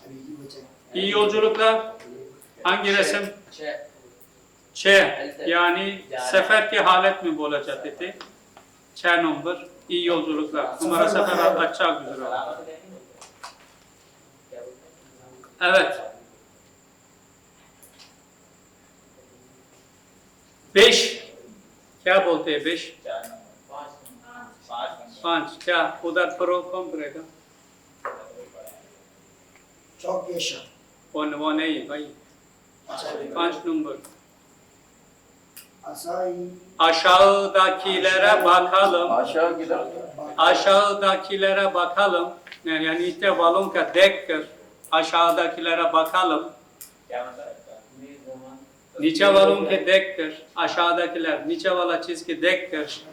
अभी ये बचा
İyi yolculuklar. Hangi resim? Ç. Yani sefer ki halet mi bola जाते थे? Ç number. İyi yolculuklar. Numara sefer अच्छा गुजरा. Evet. 5. क्या बोलते हैं 5?
4 नंबर 5
5. क्या उधर परो कम रहेगा?
çok yaşa
वो नहीं भाई. 5 number.
asay
Aşağıdakilere bakalım.
Aşağı gider.
Aşağıdakilere bakalım. Yani işte valonka dektir. Aşağıdakilere bakalım.
क्या मतलब है
Niçe valon ke dektir. Aşağıdakiler. Niçe vala çiz ki dektir.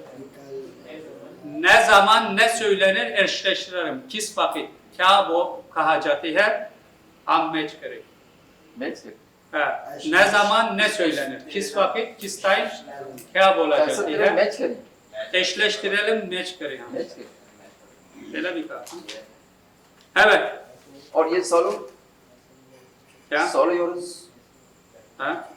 Ne zaman ne söylenir eşleştirelim. Kis vakit. Kya bu kahacati hai. Ham meç gerek.
Meksik.
Ha. Ne zaman ne söylenir. Kis vakit, kis time. Kya bola
Kasıt
jati
bir
hai.
Meksik.
Eşleştirelim meç gerek.
Meksik.
Böyle bir kağıt. Evet.
और ये soru
Ya.
soruyoruz.
Ha?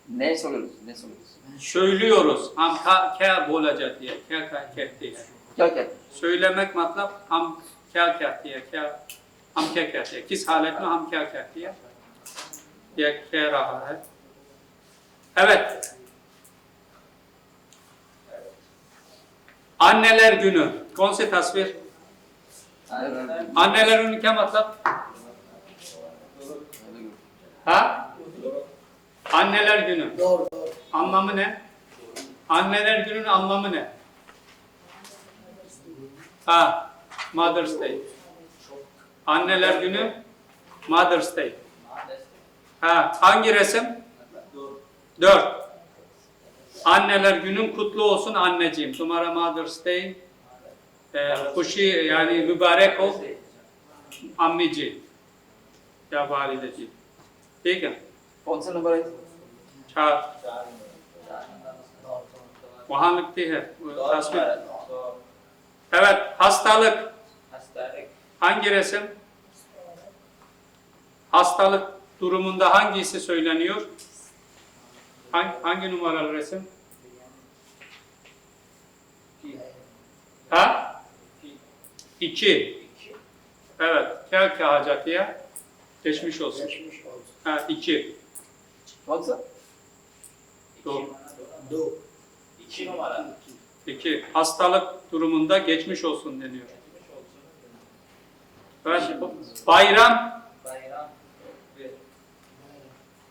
Ne soruyoruz? Ne soruyoruz?
Söylüyoruz. Ham kya bola jati hai. Kya kehti hai.
क्या कहते
söylemek मतलब हम क्या कहते हैं क्या हम क्या कहते हैं किस हालत में हम क्या कहते हैं या कह रहा है evet anneler günü कौन सी तस्वीर
हैं?
anneler günü क्या मतलब ha anneler günü
doğru
anlamı ne anneler gününün anlamı ne ha Mother's Day anneler günü Mother's Day ha hangi resim 4 anneler günün kutlu olsun anneciğim तुम्हारा Mother's Day खुशी yani mübarek ol अम्मी जी या वालिदा जी ठीक है
कौन सा नंबर है?
4 वहाँ लिखती है तस्वीर evet hastalık hangi resim hastalık durumunda hangisi söyleniyor hangi numaralı resim ha 2 evet kya kahacatiye geçmiş olsun
geçmiş olsun
ha 2
कौन सा?
doğru
2
2 numara
2 hastalık durumunda geçmiş olsun deniyor evet bayram
bayram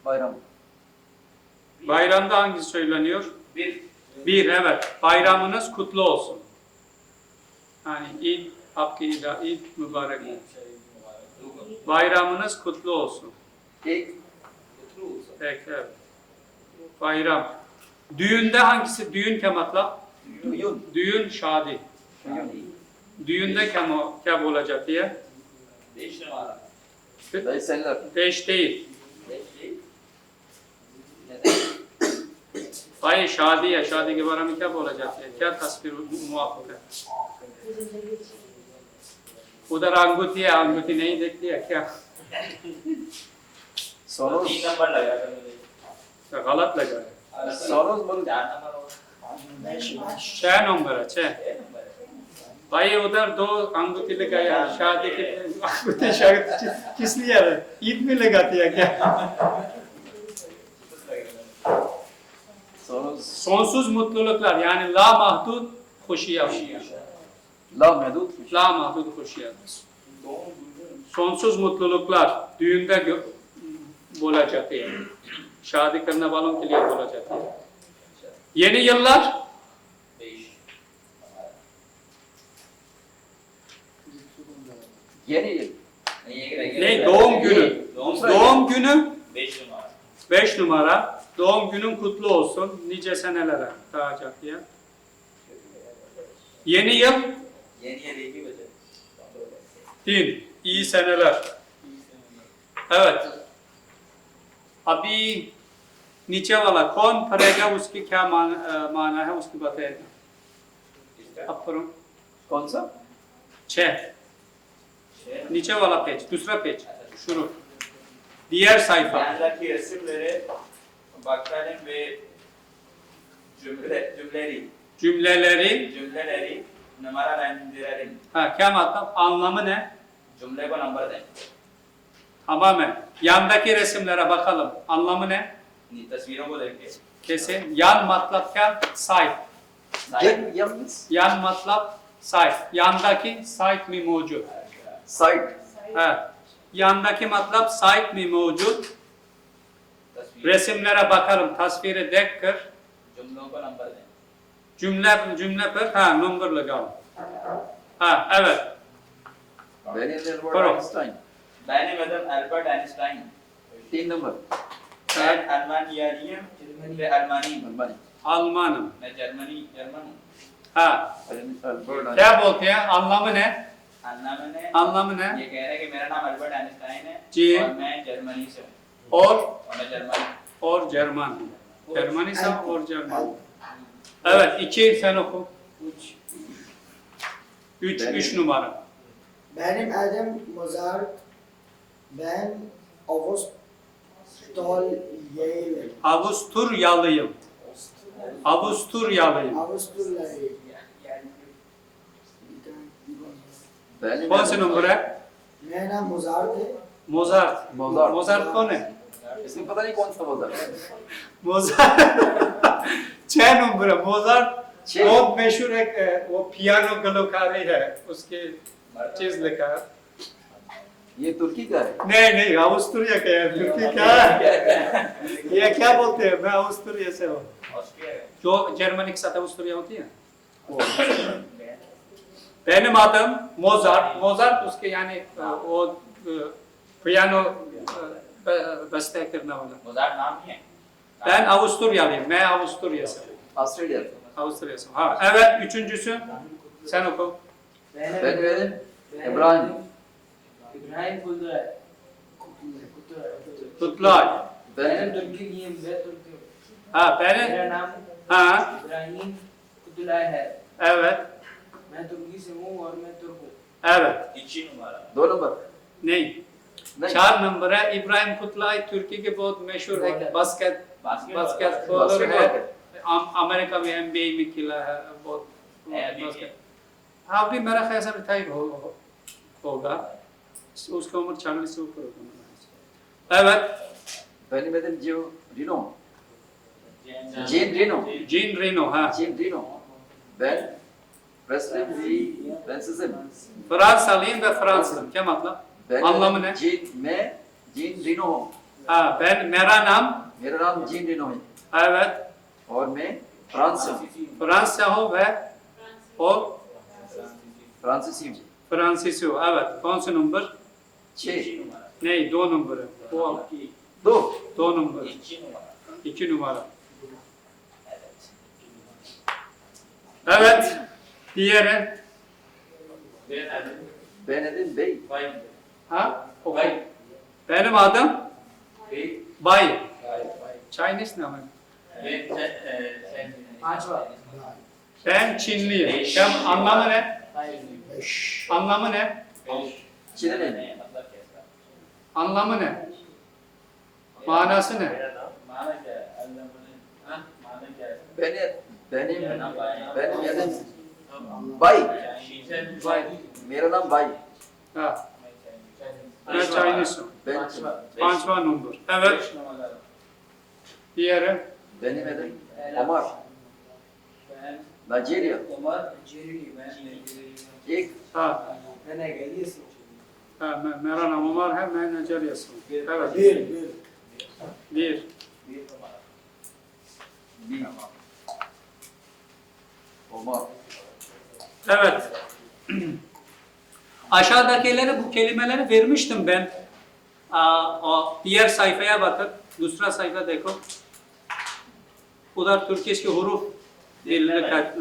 bayram.
Bayramda hangisi söyleniyor?
Bir.
Bir, evet. Bayramınız kutlu olsun. Yani ilk, Hakkıyla ilk mübarek. Bayramınız kutlu olsun.
İlk
Peki, evet. Bayram. Düğünde hangisi? Düğün kematla?
düğün.
Düğün şadi.
Düğün.
Düğünde kem olacak diye.
5 numara.
Veyseller.
5 değil.
5 değil. Neden?
Hayır, şadiye. Şadi के बारे में क्या बोला जाता है? क्या तस्वीर मुआफ़िक है? उधर अंगूठी है, अंगूठी नहीं देखती है क्या?
Soros.
3 नंबर लगा था मुझे।
गलत लगा है।
Soros बोलो।
4 नंबर और
6 नंबर है, 6।
6 नंबर है।
भाई उधर 2 अंगूठी लगाया है, शादी के अंगूठी शायद किस लिए है? ईद में लगाती है क्या?
Soros.
Sonsuz mutluluklar yani la mahdud hoşiyat.
La medut.
La mahdud hoşiyat. Sonsuz mutluluklar düğünde bola जाते हैं. शादी करने वालों के लिए बोला जाता है. Yeni yıllar
5
Yeni yıl.
ne? Doğum günü. Doğum günü
5 numara.
5 numara. Doğum günün kutlu olsun. Nice senelere dağacak diye. Yeni yıl
Yeni yer एक ही बचे।
din. İyi seneler. Evet. अभी नीचे वाला कौन पढ़ेगा उसकी क्या माना है उसकी बताएगा।
इसका
अब पढ़ो।
कौन सा?
6
6
नीचे वाला पेज दूसरा पेज शुरू diğer sayfa
yandaki resimleri bakalım ve cümleleri numaralandıralım.
क्या मतलब anlamı ne?
Cümle को नंबर दें।
Tamamen. Yandaki resimlere bakalım. Anlamı ne?
तस्वीरों को देखिए।
Kesin. Yan matlap क्या? Sahip.
Yalnız.
Yan matlap sahip. Yandaki sahip mi mevcut?
Side.
Evet. Yandaki matlap sahip mi mevcut?
तस्वीर
Resimlere bakalım. Tasviri dekkir.
जुमलों को नंबर दें।
Cümle per number लगाओ. Evet.
Benim Albert
Pardon.
Einstein.
Benim adım Albert Einstein.
3 number.
Ben Almaniyalıyım ve Almaniyim।
Albani.
Almanım.
मैं जर्मन हूँ।
Benim Albert Einstein.
क्या बोलते हैं? Anlamı ne?
अन्ना
ने
ये कह रहे हैं कि मेरा नाम अल्बर्ट आइंस्टाइन है
जी।
और मैं जर्मनी से हूँ
और
और मैं जर्मन
और Cerman. Cermani ise or Cerman. Evet, 2 sen oku. 3 numara.
benim adım Mozart. Ben Avusturyalıyım.
Avusturyalıyım. Avusturyalıyım.
Avusturyalıyım.
Benim
कौन से
adım-
नंबर है?
मेरा नाम मोजार्ट है।
Mozart.
Mozart.
Mozart कौन है?
इसमें पता नहीं कौन सा Mozart.
Mozart. 6 नंबर है। Mozart
छह।
बहुत मशहूर एक वो पियानो गलोकारी है। उसके चीज लिखा है।
ये तुर्की का है.
नहीं अवस्तुरिया का है। तुर्की क्या है? ये क्या बोलते हैं? मैं अवस्तुरिया से हूँ।
ऑस्ट्रिया है
जो जर्मनी के साथ अवस्तुरिया होती है वो। Benim adım Mozart. Mozart उसके यानी वो पियानो बजते करने वाला.
मोजार्ट नाम ही है
Ben Avusturyalıyım. मैं Avusturya से हूँ.
Avustralya.
Avusturya से हूँ. Ha, evet üçüncüsü sen oku.
Benim adım İbrahim.
İbrahim Kutlay.
Kutlay.
Ben
Benim
Türkiye'yim ve Türk'üm.
Ha
मेरा
benim.
नाम
Ha
इब्राहिम कुतुलाय है।
evet.
मैं तुर्की से हूँ और मैं तुर्क हूँ।
Evet.
2 numara
2 number.
नहीं.
नहीं.
4 नंबर है इब्राहिम कुतलाई तुर्की के बहुत मशहूर है बास्केटबॉलर
बास्केटबॉल
है.
है.
अमेरिका में NBA में खेला है बहुत.
है अभी
बास्केट. हाँ अभी मेरा ख्याल से रिटायर होगा. उसकी उम्र 40 से ऊपर होगा. Evet.
Benim adım Gio Rino.
Jain
Jean Reno.
Jean Reno ha.
Jean Reno. Ben Presley Fransızım.
Fransalıyım ve Fransızım. Kim adla?
Benim
Anlamı
adım
ne?
Jean Reno.
हाँ मेरा नाम
मेरा नाम जीन रिनो है
evet
और मैं फ्रांस से हूँ
फ्रांस से हूँ वे और
फ्रांसीसी हूँ
फ्रांसीसी से हूँ evet कौन से नंबर
6
नहीं 2 नंबर है वो
2
2 नंबर 2 numara evet diğeri
ben Edin Bey
ha okay. Benim adım Bay Chinese ne ama
पांचवा
ben Çinliyim sen anlamı ne anlamı ne
Çin'in
anlamı ne manası ne
benim Edin Bay
Bay
मेरा नाम Bay
ha ben Chinese
ben
Pançva number evet diğeri
benim Edin Omar Nigeria एक
ha
मैंने कह दिया इसको।
ha मेरा नाम उमर है मैं नाइजीरिया से हूँ evet bir
B Omar
evet aşağıdakileri bu kelimeleri vermiştim ben o diğer sayfaya bakın दूसरा sayfa देखो उधर तुर्की के हरूफ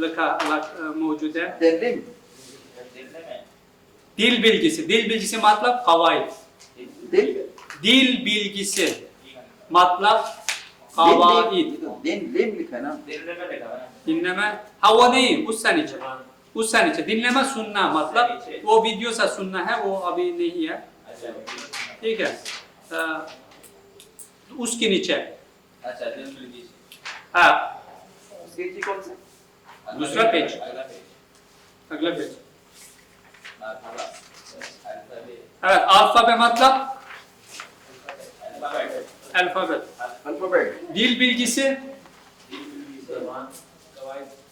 लिखा मौजूद है
Denlim
dil bilgisi मतलब कवायद
Dil
dil bilgisi मतलब कवायद
Denlim लिखा है ना
dinleme ha वो नहीं उस नीचे dinleme सुनना मतलब वो वीडियो सा सुनना है वो अभी नहीं है ठीक है उसके नीचे हाँ
इसकी कौन सा
दूसरा पेज अगला पेज evet alfabe मतलब alfabet
अल्फाबेट
dil bilgisi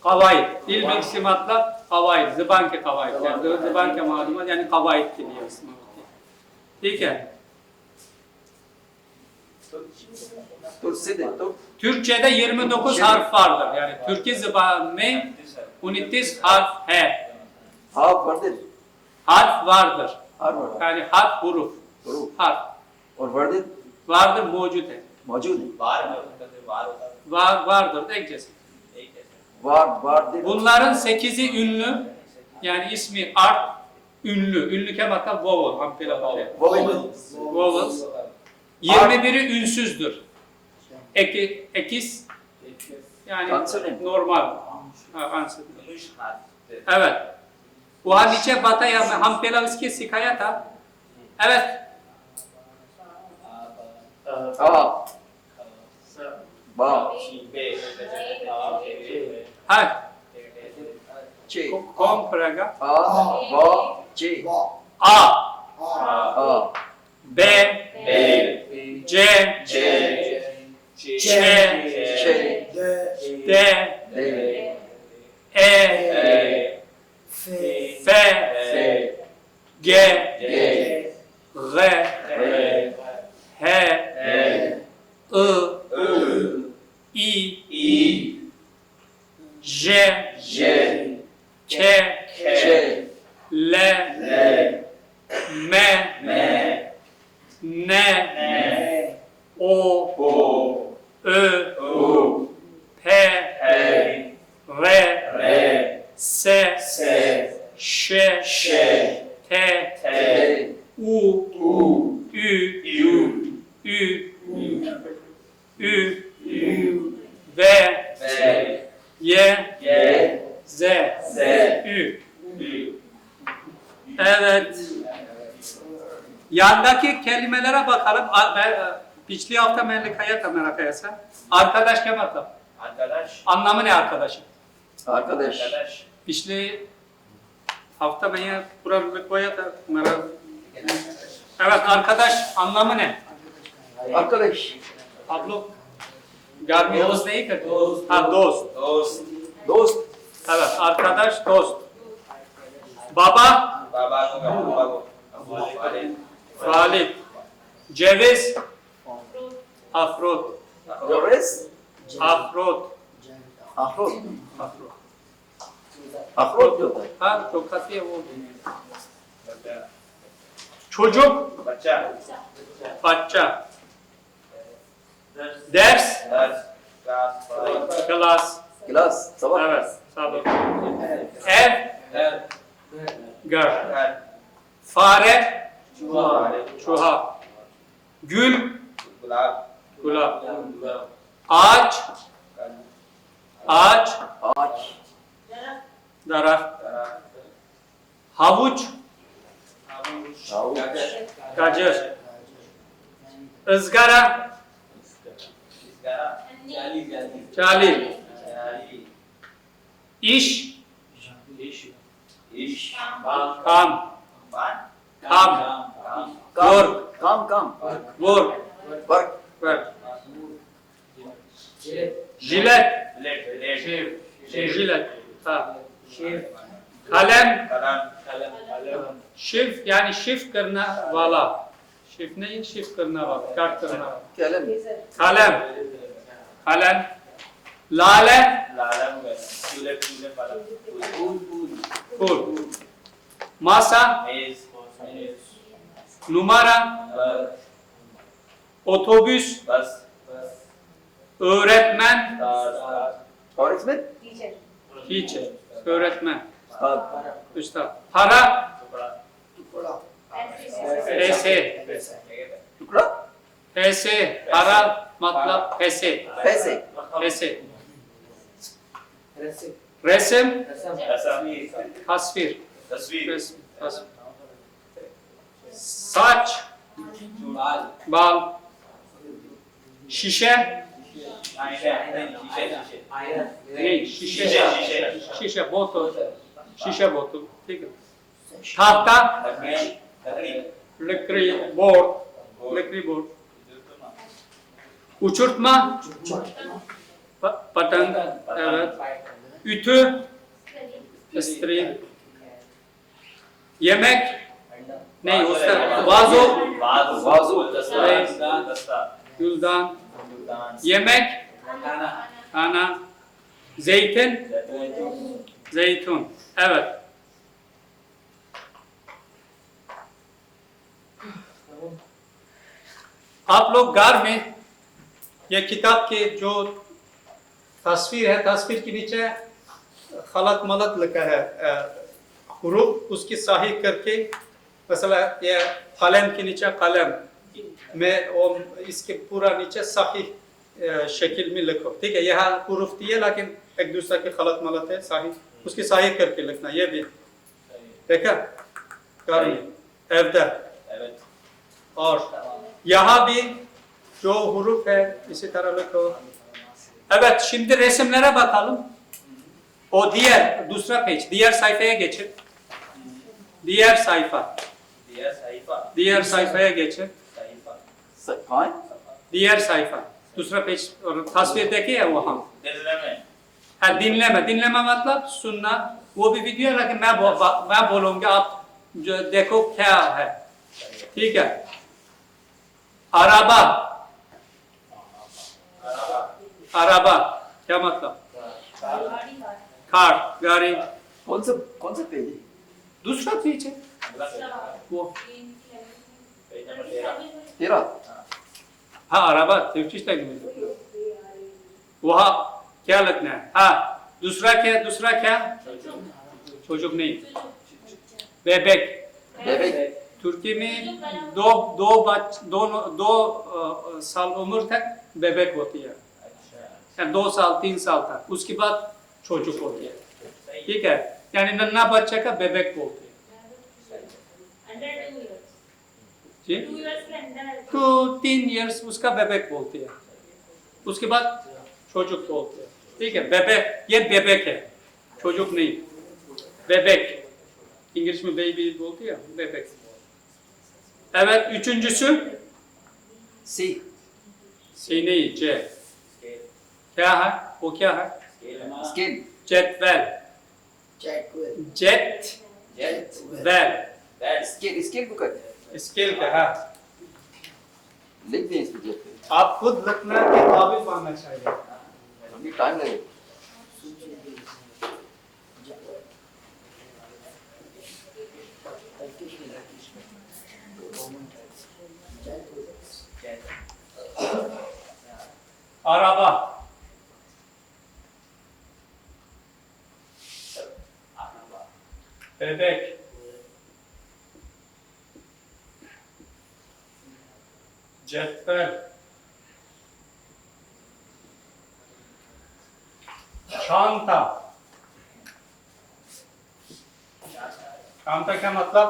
कवायद dil bilgisi मतलब कवायद ज़बान के कवायद yani ज़बान के मालूमात yani कवायद के लिए इस्तेमाल होती है ठीक है
तो सीधे तो
Türkçe'de 29 harf vardır yani Türkçe ज़बान में 29 harf है
हाँ वर्दिल
harf vardır
हर वर्ड
yani harf huruf
हरूफ
harf
और वर्दिल
vardır mevcut है
मौजूद है
vardır tek cesi.
वार्दिल
Bunların 8'i ünlü yani ismi art ünlü kemata vowel hampela bale vowels 21'i ünsüzdür. Ekis yani
Consonant.
normal consonant. Evet. वो नीचे बताया हम पहला उसकी सिखाया था evet
आ बा
ha
चे
कौन पढ़ेगा
आ बा चे
बा
A
आ
B C Ç
चे
D
दे
E
fe
F
से
G
गे
R
रे
H I I J
जे
K
चे
L
ले
M
में
N
ने
O
ओ
Ö
ओ
P
है
R
रे
S
से
Ş
शे
T
थे
U
उ
Ü
यू
Ü V
से
Y
ये
Z
से
Ü
you
Evet. Yandaki kelimelere bakalım. Piçli hafta menlik hayat merak etse. Arkadaş ke मतलब? Anlamı ne arkadaşın?
arkadaş
पिछले hafta ben ya पूरा लिखवाया था मेरा evet arkadaş anlamı ne?
arkadaş
आप लोग घर में दोस्त नहीं करते हाँ दोस्त
dost
evet arkadaş dost baba Valid ceviz Afrod.
Flores.
Afrod.
Afrod.
Afrod.
Afrod diyorlar.
Ha, çok hafif o. Çocuk,
बच्चा
bacca. Ders,
दर्ज class
klas.
Glass. Sabah.
Evet, sabah.
है
Ev,
घर
gar.
घर
Fare,
चूहा
çuha. Gül,
गुलाब
gulab. Ağaç, ağaç,
Ağaç.
darak. Havuç,
Havuç.
gacır. Izgara, cali. İş,
इश
kam,
बान
kam.
काम
Work,
Kam.
work,
Work.
work. Jilet,
लेट
jilet. Ha. Kalem,
कलम
shift yani shift करना वाला. Shift नहीं, shift करना वाला, काट करना वाला.
Kalem.
Kalem, kalem. Lale,
Lallawmawma चूल्हे चूल्हे कलम
ful. Masa,
मेज मेज
numara, otobüs,
बस
öğretmen,
तार
Öğretmen.
teacher, öğretmen,
Ustad.
üstad. Para,
टुकड़ा
पैसे,
Tukra.
पैसे, para मतलब पैसे,
Pese.
पैसे.
रस्सी
Resim,
तस्वीर
tasvir,
तस्वीर
resim, tasvir. Saç,
बाल
bal, şişe,
iron
ne? Şişe,
şişe.
şişe, botul, şişe botul. ठीक है. Tahta, lकड़ी, board, lकड़ी board. Uçurtma, patang, evet. Ütü, istri. Yemek, ne? Usta, vazo,
Vazo.
güldan. Yemek, ana. Zeytin, zeytun. Evet. आप लोग घर में ये किताब के जो तस्वीर है, तस्वीर के नीचे खलत मलत लिखा है, हुरूफ उसकी सही करके, मसला ये कलम के नीचे कलम में वो इसके पूरा नीचे सही शक्ल में लिखो, ठीक है। यहाँ हुरूफ दिए लेकिन एक दूसरे के खलत मलत है, सही उसकी सही करके लिखना, ये भी देखा घर में एवदा। और यहाँ भी जो huruf है इसी तरह लिखो. Evet, şimdi resimlere bakalım. O diğer, दूसरा page, diğer sayfaya geçin. Diğer sayfa. Diğer sayfaya geçin.
Kain.
Diğer sayfa. दूसरा पेज और तस्वीर देखिए वहाँ. हाँ, dinleme मतलब सुनना. वो भी वीडियो है लेकिन मैं बोलूँगा आप जो देखो क्या है. ठीक है. अराबा क्या मतलब? कार, गाड़ी.
कौन सा पेज है?
दूसरा पेज है वो.
13.
हाँ, अराबा Türkçe में वहाँ क्या लगना है? हाँ, दूसरा क्या? çocuk नहीं, बेबेक.
Bebek.
तुर्की में दो साल उम्र तक बेबेक होती है, या 2 साल 3 साल तक, उसके बाद छोचुक होती है. ठीक है, यानी नन्ना बच्चे का बेबेक बोलते हैं. जी, 2-3 इयर्स उसका बेबेक बोलते हैं, उसके बाद छोचुक बोलते हैं. ठीक है, बेबेक, ये बेबेक है, छोचुक नहीं. बेबेक, इंग्लिश में बेबी बोलते हैं, बेबेक. Evet, üçüncüsü
C.
C नहीं, C. क्या है? वो क्या है?
Scale.
Cetvel. Cetvel.
Scale. Scale bu kadar.
Scale का है.
लिख दें इसको जेब पे?
आप खुद लिखना कि ताबीज मांगना चाहिए?
अभी टाइम लगेगा।
Araba. Bebek. Cetvel. Çanta. Çanta क्या मतलब?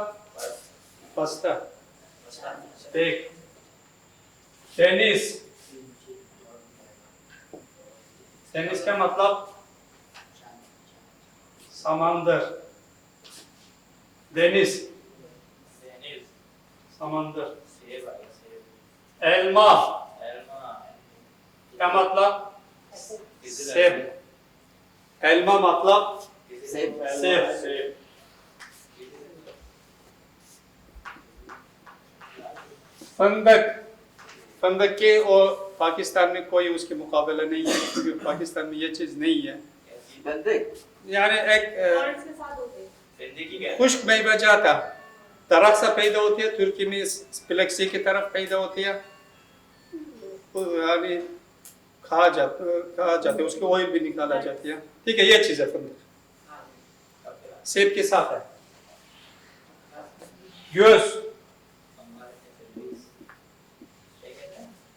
बस्ता. एक. टेनिस. टेनिस का मतलब? समंदर. Deniz. समंदर. Elma. क्या मतलब? सेब. Elma मतलब?
सेब।
सेब. फंदक. फंदक के और पाकिस्तान में कोई उसके मुकाबला नहीं है क्योंकि पाकिस्तान में ये चीज़ नहीं है।
बंदे।
यानी एक
इसके साथ होते हैं।
खुश्क मेवा जाता दरख्त से पैदा होती है, तुर्की में स्पिलेक्सी की तरफ पैदा होती है, यानी खा जाते उसके ऑयल भी निकाला जाती है। ठीक है, ये चीज़ है फंदक। सेब के साथ है। göz.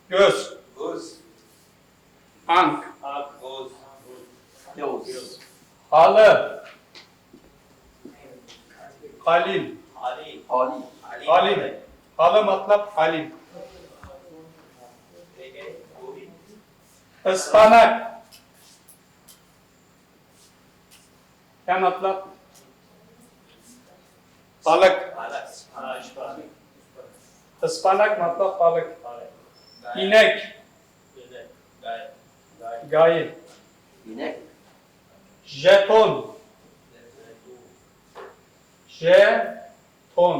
Göz. Ank.
क्यों?
Halı. Halim.
हॉली।
Halim. Halı मतलब halim. Ispanak. क्या मतलब? Balık. Ispanak मतलब balık. İnek. Gaye.
इनेक।
Jeton. जेटोन।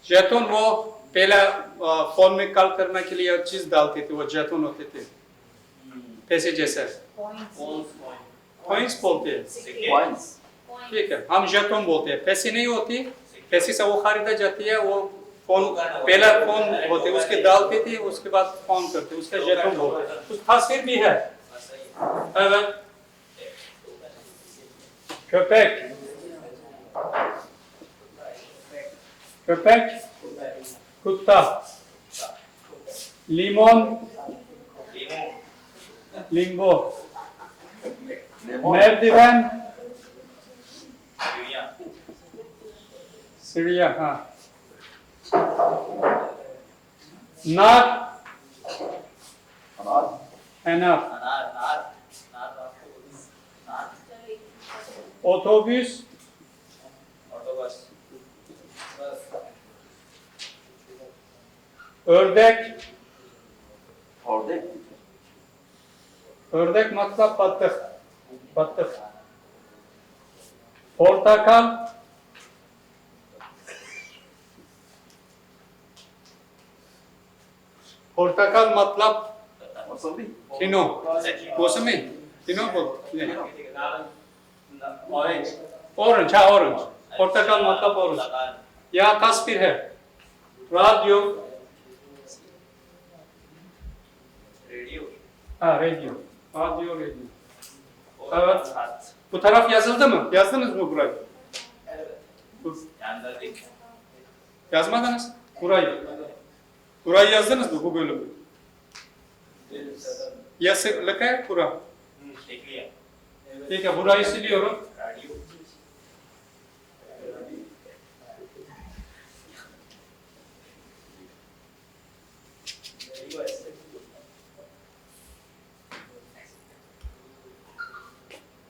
जेटोन वो पहला फोन में कॉल करने के लिए चीज डालते थे, वो जेटोन होते थे पैसे जैसे। कॉइंस बोलते हैं।
कॉइन्स।
ठीक है, हम जेटोन बोलते हैं। पैसे नहीं होती, पैसे से वो खरीदा जाती है, वो फोन पहला फोन होते उसके डालते थे, उसके बाद फोन करते उसका जेटोन बोलते हैं। कुछ तस्वीर भी है। Evet. Köpek. Köpek. Kutta. Limon. Limbo. Merdiven. Siriya. Ha. Nar.
अनार।
Enar. Otobüs. Ördek.
ऑर्डेक।
Ördek मतलब batık. Batık. Portakal. Portakal मतलब
मौसमी।
तीनों। मौसमी तीनों बोलते हैं। Orange, हाँ orange. Portakal मतलब orange. यहाँ तस्वीर है। Radio. Ha, radio. Radio. Evet. Bu taraf yazıldı mı? Yazdınız mı burayı? Yazmadınız. Burayı yazdınız mı bu bölümü? Yazılı kaya bura. Peki burayı siliyorum.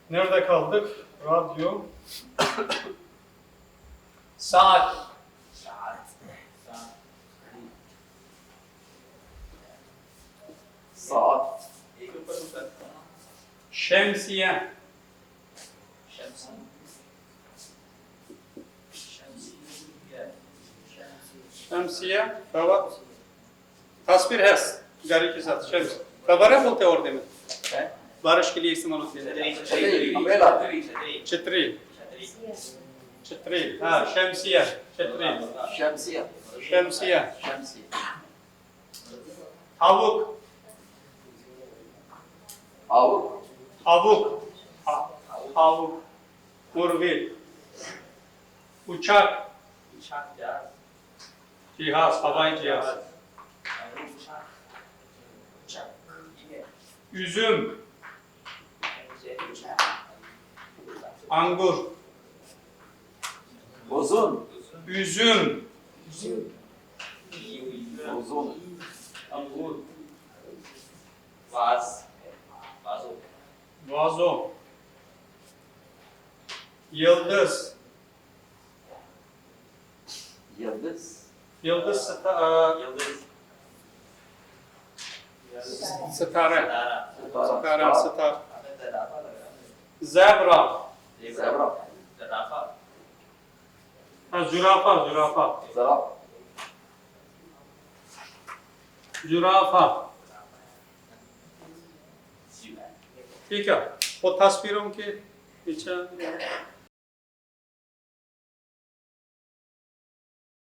Nerede kaldık? Radyo. Saat.
सात।
Şemsiye. Şemsiye. Evet. तस्वीर है गाड़ी के साथ शम्स खबर है बोलते हैं उर्दू में
है
बारिश के लिए इस्तेमाल होती है
अम्ब्रेला
छतरी छतरी हाँ शमसिया छतरी
शमसिया
शमसिया
शमसिया
havuk
आवुक
havuk havuk urvil uçak cihaz havai cihaz üzüm angur
uzun
üzüm
uzun
अंगूर वाज वाजो
vazo yıldız
yıldız
yıldız
यल्दिज
Sitare.
Sitara.
Sitar. Zebra.
Zebra.
जराफा
Ha, zürafa, zürafa.
Zaraf.
Zürafa. ठीक है वो तस्वीरों के पीछे